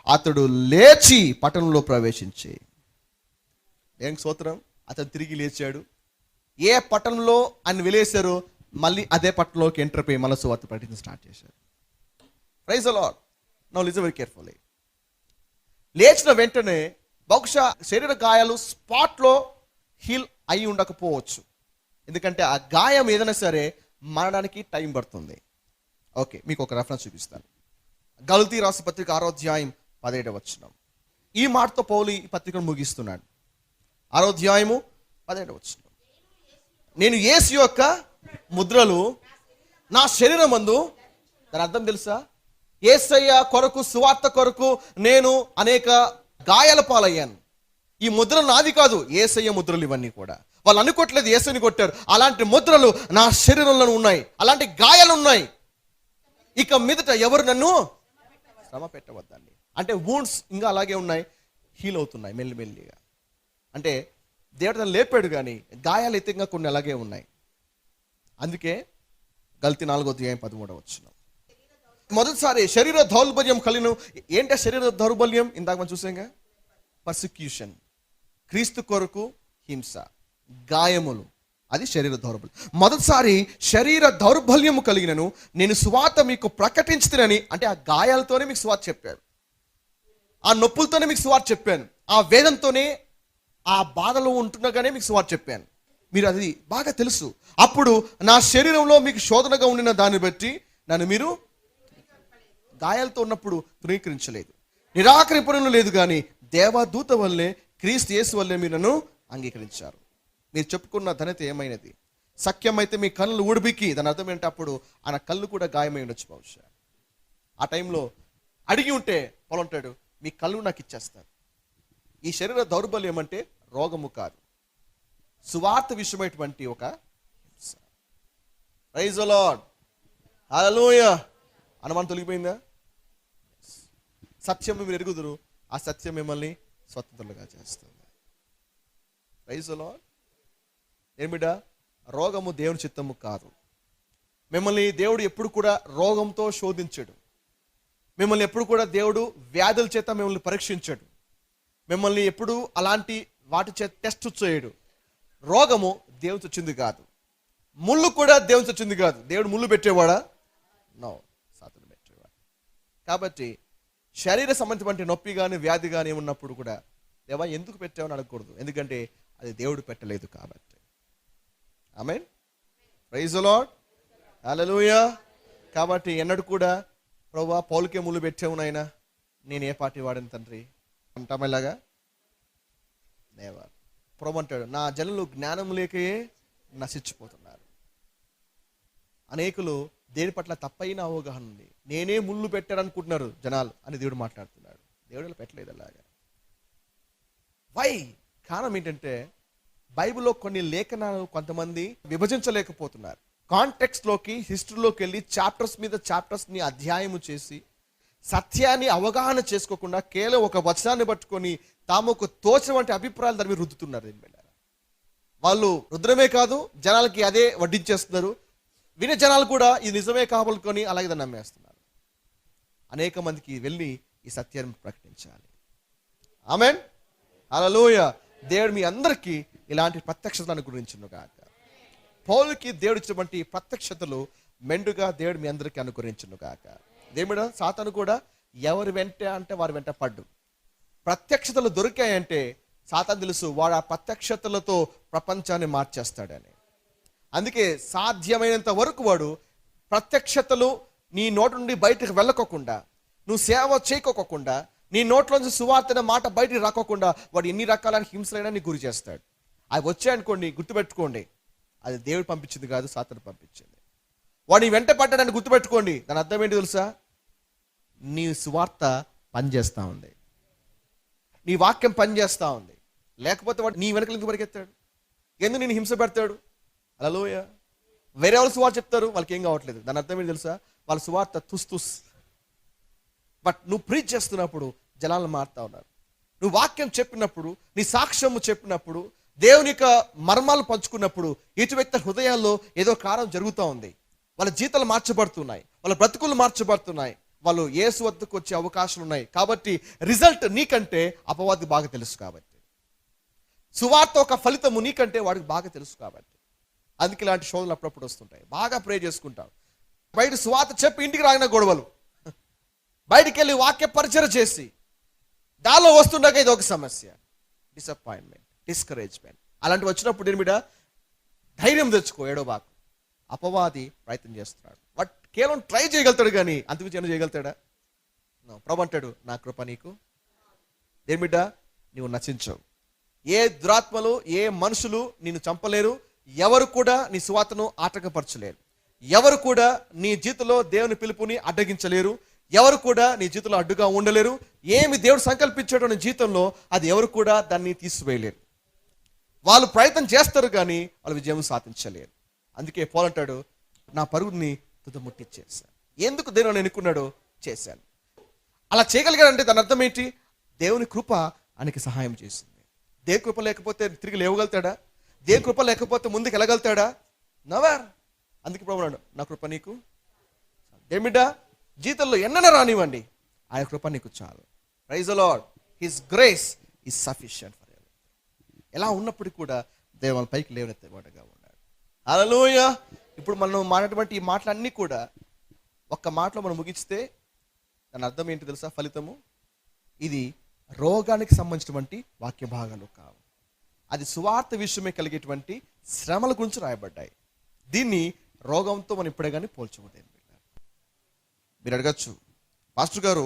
A: అతడు లేచి పట్టణంలో ప్రవేశించి, దేవునికి స్తోత్రం, అతను తిరిగి లేచాడు. ఏ పట్టణంలో ఆయన వెలేశారో మళ్ళీ అదే పట్టణంలోకి ఎంటర్ అయిపోయి మళ్ళీ సువార్త ప్రకటించడం స్టార్ట్ చేశారు. Praise the Lord. Now listen very carefully. లేచిన వెంటనే బహుశా శరీర గాయాలు స్పాట్లో హీల్ అయి ఉండకపోవచ్చు. ఎందుకంటే ఆ గాయం ఏదైనా సరే మారడానికి టైం పడుతుంది. ఓకే, మీకు ఒక రెఫరెన్స్ చూపిస్తాను. గలతీ రాసిన పత్రిక 6వ అధ్యాయం 17వ వచనం. ఈ మాటతో పౌలు ఈ పత్రికను ముగిస్తున్నాడు. 6వ అధ్యాయము 17వ వచనం. నేను యేసు యొక్క ముద్రలు నా శరీరం మందు, దాని అర్థం తెలుసా? యేసయ్య కొరకు, సువార్త కొరకు నేను అనేక గాయాల పాలయ్యాను. ఈ ముద్రలు నాది కాదు, యేసయ్య ముద్రలు ఇవన్నీ కూడా. వాళ్ళు అనుకోవట్లేదు యేసుని కొట్టారు. అలాంటి ముద్రలు నా శరీరంలో ఉన్నాయి, అలాంటి గాయాలు ఉన్నాయి. ఇక మీదట ఎవరు నన్ను శ్రమ పెట్టవద్దండి. అంటే వూండ్స్ ఇంకా అలాగే ఉన్నాయి, హీల్ అవుతున్నాయి మెల్లిమెల్లిగా. అంటే దేవుడు తను లేపాడు కానీ గాయాలు అయితే ఇంకా కొన్ని అలాగే ఉన్నాయి. అందుకే గలతీ 4వ అధ్యాయం 13వ వచనం. మొదటిసారి శరీర దౌర్బల్యం కలిగిన, ఏంటంటే శరీర దౌర్బల్యం ఇందాక మనం చూసాంగా, పర్సిక్యూషన్, క్రీస్తు కొరకు హింస, గాయములు, అది శరీర దౌర్బల్యం. మొదటిసారి శరీర దౌర్బల్యము కలిగినను నేను సువార్త మీకు ప్రకటించుతానని, అంటే ఆ గాయాలతోనే మీకు సువార్త చెప్పాను, ఆ నొప్పులతోనే మీకు సువార్త చెప్పాను, ఆ వేదంతోనే ఆ బాధలో ఉంటుండగానే మీకు సువార్త చెప్పాను. మీరు అది బాగా తెలుసు. అప్పుడు నా శరీరంలో మీకు శోధనగా ఉండిన దాన్ని బట్టి నన్ను మీరు గాయాలతో ఉన్నప్పుడు తృణీకరించలేదు, నిరాకరింపడం లేదు, కానీ దేవదూత వల్లే, క్రీస్తు యేసు వల్లే మీరు నన్ను అంగీకరించారు. మీరు చెప్పుకున్న ధన్యత ఏమైనది? సఖ్యమైతే మీ కళ్ళు ఊడిబికి, దాని అర్థం ఏంటంటే అప్పుడు ఆయన కళ్ళు కూడా గాయమై ఉండొచ్చు బహుశా. ఆ టైంలో అడిగి ఉంటే పొలంటాడు, మీ కళ్ళు నాకు ఇచ్చేస్తారు. ఈ శరీర దౌర్బల్యం అంటే రోగము కాదు, సువార్త విషయమైనటువంటి ఒక హింస. ప్రైజ్ ది లార్డ్, హల్లెలూయా. అనుమానం తొలగిపోయిందా? సత్యం మీరు ఎరుగుదురు, ఆ సత్యం మిమ్మల్ని స్వతంత్రులుగా చేస్తుంది. Praise the Lord. ఏమిటా? రోగము దేవుని చిత్తము కాదు. మిమ్మల్ని దేవుడు ఎప్పుడు కూడా రోగంతో శోధించడు. మిమ్మల్ని ఎప్పుడు కూడా దేవుడు వ్యాధుల చేత మిమ్మల్ని పరీక్షించాడు. మిమ్మల్ని ఎప్పుడు అలాంటి వాటి చేత టెస్ట్ చేయడు. రోగము దేవుని వచ్చింది కాదు, ముళ్ళు కూడా దేవుని వచ్చింది కాదు. దేవుడు ముళ్ళు పెట్టేవాడా? నో, సాతాను పెట్టేవాడు. కాబట్టి శరీర సంబంధమైన నొప్పి కానీ వ్యాధి కానీ ఉన్నప్పుడు కూడా దేవా ఎందుకు పెట్టావని అడగకూడదు, ఎందుకంటే అది దేవుడు పెట్టలేదు కాబట్టి. ఆమేన్. ప్రైజ్ ది లార్డ్, హల్లెలూయా. కాబట్టి ఎన్నడూ కూడా ప్రభువా పౌలుకే ముళ్ళు పెట్టావు నాయనా, నేను ఏ పార్టీ వాడని తండ్రి అంటాం ఇలాగా? నేవర్. ప్రభు అంటాడు, నా జనులు జ్ఞానం లేకయే నశించిపోతున్నారు. అనేకులు దేని పట్ల తప్పైన అవగాహన ఉంది. నేనే ముళ్ళు పెట్టారనుకుంటున్నారు జనాలు అని దేవుడు మాట్లాడుతున్నాడు. దేవుడు పెట్టలేదు అలాగా. వై? కారణం ఏంటంటే బైబిల్లో కొన్ని లేఖనాలు కొంతమంది విభజించలేకపోతున్నారు. కాంటెక్స్ట్లోకి, హిస్టరీలోకి వెళ్ళి చాప్టర్స్ మీద చాప్టర్స్ని అధ్యాయము చేసి సత్యాన్ని అవగాహన చేసుకోకుండా కేవలం ఒక వచనాన్ని పట్టుకొని తాముకు తోచిన వంటి అభిప్రాయాలు దాని మీద రుద్దుతున్నారు. వాళ్ళు రుద్రమే కాదు, జనాలకి అదే వడ్డించేస్తున్నారు. వినే జనాలు కూడా ఇది నిజమే కావాలనుకొని అలాగే దాన్ని నమ్మేస్తున్నారు. అనేక మందికి వెళ్ళి ఈ సత్యాన్ని ప్రకటించాలి. ఆమేన్, హల్లెలూయా. దేవుడు మీ అందరికీ ఇలాంటి ప్రత్యక్షతలను గురించును గాక. పౌలుకి దేవుడు ఇచ్చినటువంటి ప్రత్యక్షతలు మెండుగా దేవుడు మీ అందరికీ అనుగ్రహించును గాక. దేవుడు సాతాను కూడా ఎవరు వెంట అంటే వారి వెంట పడ్డు. ప్రత్యక్షతలు దొరికాయంటే సాతాను తెలుసు వాడు ఆ ప్రత్యక్షతలతో ప్రపంచాన్ని మార్చేస్తాడని. అందుకే సాధ్యమైనంత వరకు వాడు ప్రత్యక్షతలు నీ నోటి నుండి బయటకు వెళ్ళకోకుండా, నువ్వు సేవ చేయకోకుండా, నీ నోట్లోంచి సువార్త అనే మాట బయటికి రాకోకుండా వాడు ఎన్ని రకాలైన హింసలైనా నీకు గురి చేస్తాడు. అవి వచ్చాయనుకోండి, గుర్తుపెట్టుకోండి, అది దేవుడు పంపించింది కాదు, సాతాను పంపించింది. వాడిని వెంట పడ్డాడని గుర్తుపెట్టుకోండి, దాని అర్థం ఏంటి తెలుసా? నీ సువార్త పనిచేస్తూ ఉంది, నీ వాక్యం పనిచేస్తూ ఉంది. లేకపోతే వాడు నీ వెనకలు ఎందుకు పరిగెత్తాడు? ఎందుకు నేను హింస పెడతాడు? హల్లెలూయ. వేరే వాళ్ళు సువార్త చెప్తారు, వాళ్ళకి ఏం కావట్లేదు. దాని అర్థం ఏంటి తెలుసా? వాళ్ళ సువార్త తుస్. బట్ నువ్వు ప్రీచ్ చేస్తున్నప్పుడు జనాలు మారుతా ఉన్నారు. నువ్వు వాక్యం చెప్పినప్పుడు, నీ సాక్ష్యము చెప్పినప్పుడు, దేవుని యొక్క మర్మాలు పంచుకున్నప్పుడు ఇటు వ్యక్తి హృదయాల్లో ఏదో కారణం జరుగుతూ ఉంది. వాళ్ళ జీతాలు మార్చబడుతున్నాయి, వాళ్ళ బ్రతుకులు మార్చబడుతున్నాయి, వాళ్ళు యేసు వద్దకు వచ్చే అవకాశాలు ఉన్నాయి. కాబట్టి రిజల్ట్ నీకంటే అపవాది బాగా తెలుసు. కాబట్టి సువార్త ఒక ఫలితము నీకంటే వాడికి బాగా తెలుసు. కాబట్టి అందుకే ఇలాంటి శోధనలు అప్పుడప్పుడు వస్తుంటాయి. బాగా ప్రే చేసుకుంటాం. బయట సువార్త చెప్పి ఇంటికి రాగిన గొడవలు, బయటికి వెళ్ళి వాక్య పరిచయం చేసి దానిలో వస్తుండగా ఇది ఒక సమస్య, డిసప్పాయింట్మెంట్, డిస్కరేజ్మెంట్. అలాంటివి వచ్చినప్పుడు నేను బిడ్డ ధైర్యం తెచ్చుకో. ఏడో బాకు అపవాది ప్రయత్నం చేస్తున్నాడు. వాడు కేవలం ట్రై చేయగలుగుతాడు, కానీ అంతకు చిన్న చేయగలుగుతాడా? ప్రభు అంటాడు, నా కృప నీకు. దేని బిడ్డ, నువ్వు నశించవు. ఏ దురాత్మలు, ఏ మనుషులు నిన్ను చంపలేరు. ఎవరు కూడా నీ సువార్తను ఆటంకపరచలేరు. ఎవరు కూడా నీ జీవితంలో దేవుని పిలుపుని అడ్డగించలేరు. ఎవరు కూడా నీ జీవితంలో అడ్డుగా ఉండలేరు. ఏమి దేవుడు సంకల్పించాడో నీ జీవితంలో అది ఎవరు కూడా దాన్ని తీసివేయలేరు. వాళ్ళు ప్రయత్నం చేస్తారు, కానీ వాళ్ళు విజయం సాధించలేరు. అందుకే పౌలు అంటాడు, నా పరుగుని తుదముట్టిచ్చేసాను. ఎందుకు దేవుని ఎన్నుకున్నాడో చేశాను. అలా చేయగలిగాడంటే దాని అర్థం ఏంటి? దేవుని కృప ఆయనకి సహాయం చేసింది. దేవుని కృప లేకపోతే తిరిగి లేవగలుగుతాడా? దేవుని కృప లేకపోతే ముందుకు వెళ్ళగలుగుతాడా? నవర్. అందుకే ప్రభు అన్నాడు, నా కృప నీకు. ఏమిటా జీవితంలో ఎన్నైనా రానివ్వండి, ఆయన కృప నీకు చాలు. Praise the Lord. His grace is sufficient for you. ఎలా ఉన్నప్పటికీ కూడా దేవుని పైకి లేవనెత్తేవాడుగా ఉన్నాడు. హల్లెలూయా. ఇప్పుడు మనం మాట్లాడేటువంటి ఈ మాటలన్నీ కూడా ఒక్క మాటలో మనం ముగిస్తే దాని అర్థం ఏంటి తెలుసా? ఫలితము. ఇది రోగానికి సంబంధించినటువంటి వాక్య భాగాలు కావు. అది సువార్త విషయమే కలిగేటువంటి శ్రమల గురించి రాయబడ్డాయి. దీన్ని రోగంతో మనం ఇప్పుడే కానీ పోల్చకూడదు. మీరు అడగచ్చు, పాస్టర్ గారు,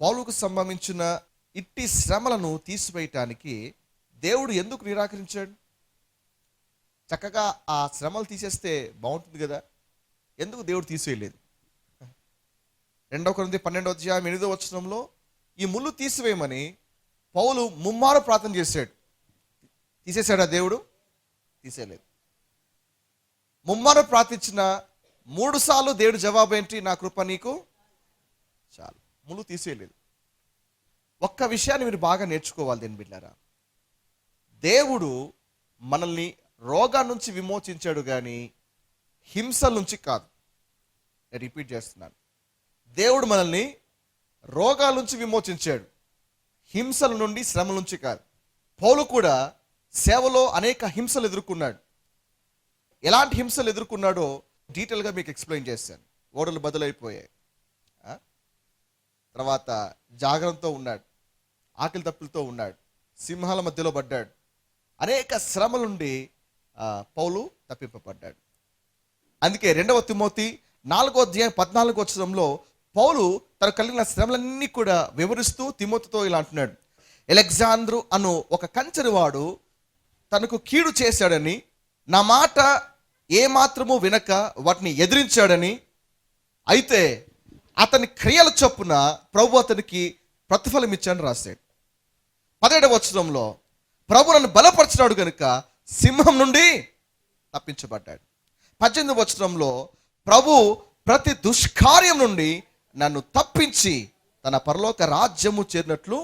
A: పౌలుకు సంబంధించిన ఇట్టి శ్రమలను తీసివేయటానికి దేవుడు ఎందుకు నిరాకరించాడు? చక్కగా ఆ శ్రమలు తీసేస్తే బాగుంటుంది కదా, ఎందుకు దేవుడు తీసివేయలేదు? 2 కొరింథీ 12:8 ఈ ముళ్ళు తీసివేయమని పౌలు ముమ్మారు ప్రార్థన చేశాడు. తీసేశాడా దేవుడు? తీసేయలేదు. ముమ్మారు ప్రార్థించిన 3 సార్లు దేవుడు జవాబు ఏంటి? నా కృప నీకు చాలు. ముళ్ళు తీసేయలేదు. ఒక్క విషయాన్ని మీరు బాగా నేర్చుకోవాలి దేని బిడ్డారా. దేవుడు మనల్ని రోగాల నుంచి విమోచించాడు, కానీ హింసల నుంచి కాదు. నేను రిపీట్ చేస్తున్నాను, దేవుడు మనల్ని రోగాల నుంచి విమోచించాడు, హింసల నుండి, శ్రమల నుంచి కాదు. పౌలు కూడా సేవలో అనేక హింసలు ఎదుర్కొన్నాడు. ఎలాంటి హింసలు ఎదుర్కొన్నాడో డీటెయిల్గా మీకు ఎక్స్ప్లెయిన్ చేశాను. ఓడలు బదులైపోయాయి, తర్వాత జాగ్రత్తతో ఉన్నాడు, ఆకలి తప్పులతో ఉన్నాడు, సింహాల మధ్యలో పడ్డాడు. అనేక శ్రమల నుండి పౌలు తప్పింపబడ్డాడు. అందుకే 2 తిమోతి 4:14 పౌలు తను కలిగిన శ్రమలన్నీ కూడా వివరిస్తూ తిమోతితో ఇలా అంటున్నాడు, అలెగ్జాంద్రు అను ఒక కంచెరివాడు తనకు కీడు చేశాడని, నా మాట ఏమాత్రము వినక వాటిని ఎదిరించాడని, అయితే అతని క్రియల చొప్పున ప్రభు అతనికి ప్రతిఫలం ఇచ్చాడని రాశాడు. 17 ప్రభు నన్ను బలపరిచినాడు కనుక సింహం నుండి తప్పించబడ్డాడు. 18 ప్రభు ప్రతి దుష్కార్యం నుండి నన్ను తప్పించి తన పరలోక రాజ్యము చేరినట్లు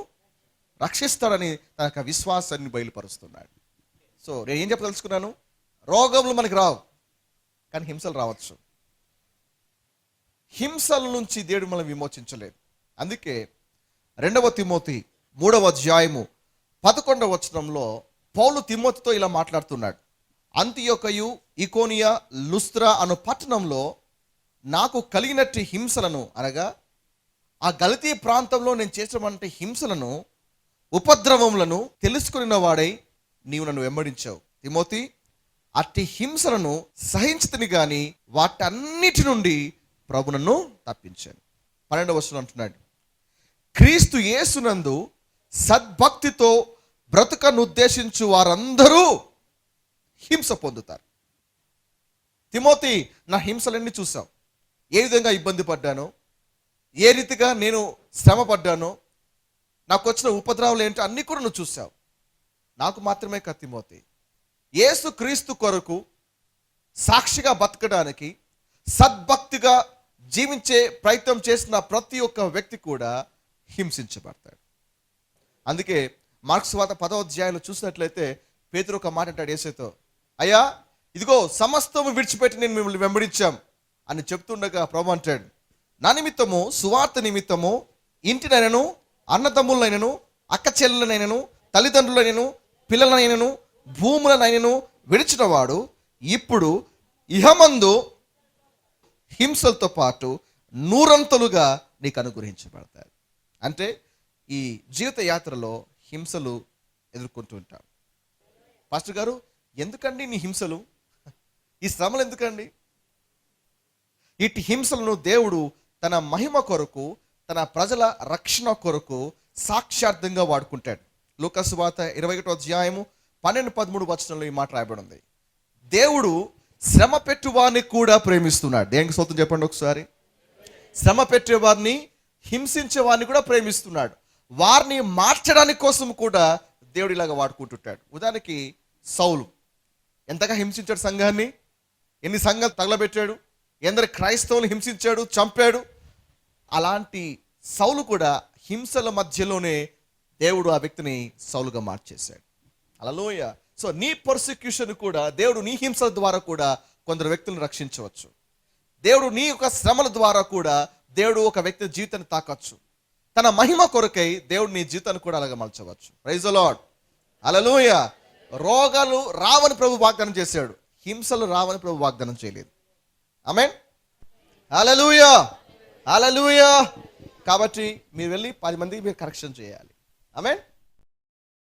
A: రక్షిస్తాడని తన యొక్క విశ్వాసాన్ని బయలుపరుస్తున్నాడు. సో నేను ఏం చెప్పదలుచుకున్నాను? రోగములు మనకి రావు, కానీ హింసలు రావచ్చు. హింసల నుంచి దేవుడు మనల్ని విమోచించలేదు. అందుకే 2 తిమోతి 3:11 పౌలు తిమోతితో ఇలా మాట్లాడుతున్నాడు, అంతియొకయు, ఇకోనియా, లుస్త్రా అను పట్టణంలో నాకు కలిగినట్టు హింసలను, అనగా ఆ గలతీ ప్రాంతంలో నేను చేసినటువంటి హింసలను, ఉపద్రవములను తెలుసుకున్న వాడై నీవు నన్ను వెంబడించావు. తిమోతి, అట్టి హింసలను సహించితిని గాని వాటన్నిటి నుండి ప్రభు నన్ను తప్పించాను. 12వ వచనం అంటున్నాడు, క్రీస్తు యేసునందు సద్భక్తితో బ్రతుకనుద్దేశించు వారందరూ హింస పొందుతారు. తిమోతి, నా హింసలన్నీ చూసావు, ఏ విధంగా ఇబ్బంది పడ్డానో, ఏ రీతిగా నేను శ్రమ పడ్డానో, నాకు వచ్చిన ఉపద్రవాలు ఏంటో అన్నీ కూడా నువ్వు చూసావు. నాకు మాత్రమే కాదు తిమోతి, యేసు క్రీస్తు కొరకు సాక్షిగా బతకడానికి సద్భక్తిగా జీవించే ప్రయత్నం చేసిన ప్రతి ఒక్క వ్యక్తి కూడా హింసించబడతాడు. అందుకే మార్క్స్ వార్త 10వ అధ్యాయంలో చూసినట్లయితే పేతురు ఒక మాట అంటాడు యేసుతో, అయ్యా ఇదిగో సమస్తము విడిచిపెట్టి నేను మిమ్మల్ని వెంబడించాం అని చెప్తుండగా ప్రభు అంటాడు, నా నిమిత్తము సువార్త నిమిత్తము ఇంటినైనను అన్నదమ్ములనైనను అక్క చెల్లెలనైనను తల్లిదండ్రులైనను పిల్లలనైనను భూములనైనను విడిచిన వాడు ఇప్పుడు ఇహమందు హింసలతో పాటు నూరంతలుగా నీకు అనుగ్రహించబడతాయి. అంటే ఈ జీవిత యాత్రలో హింసలు ఎదుర్కొంటూ ఉంటాం. పాస్టర్ గారు, ఎందుకండి నీ హింసలు, ఈ శ్రమలు ఎందుకండి? ఇటు హింసలను దేవుడు తన మహిమ కొరకు, తన ప్రజల రక్షణ కొరకు సాక్షార్థంగా వాడుకుంటాడు. లూకాసు వార్త 21వ అధ్యాయము 12-13 వచనంలో ఈ మాట రాయబడి ఉంది. దేవుడు శ్రమ పెట్టువారిని కూడా ప్రేమిస్తున్నాడు. దేనికి స్తోత్రం చెప్పండి ఒకసారి. శ్రమ పెట్టేవారిని, హింసించే వారిని కూడా ప్రేమిస్తున్నాడు. వారిని మార్చడానికి కోసం కూడా దేవుడు ఇలాగ వాడుకుంటుంటాడు. ఉదాహరణకి సౌలు ఎంతగా హింసించాడు సంఘాన్ని, ఎన్ని సంఘాలు తగలబెట్టాడు, ఎందరు క్రైస్తవులు హింసించాడు, చంపాడు. అలాంటి సౌలు కూడా హింసల మధ్యలోనే దేవుడు ఆ వ్యక్తిని సౌలుగా మార్చేశాడు. హల్లెలూయా. సో నీ పర్సిక్యూషన్ కూడా దేవుడు, నీ హింసల ద్వారా కూడా కొందరు వ్యక్తులను రక్షించవచ్చు. దేవుడు నీ యొక్క శ్రమల ద్వారా కూడా దేవుడు ఒక వ్యక్తి జీవితాన్ని తాకచ్చు. తన మహిమ కొరకై దేవుడు నీ జీవితాన్ని కూడా అలాగే మలచవచ్చు. Praise the Lord. హల్లెలూయా. రోగాలు రావని ప్రభు వాగ్దానం చేశాడు, హింసలు రావని ప్రభు వాగ్దానం చేయలేదు. ఆమేన్. హల్లెలూయా, హల్లెలూయా. కాబట్టి మీరు వెళ్ళి 10 మందికి మీరు కరెక్షన్ చేయాలి. ఆమేన్.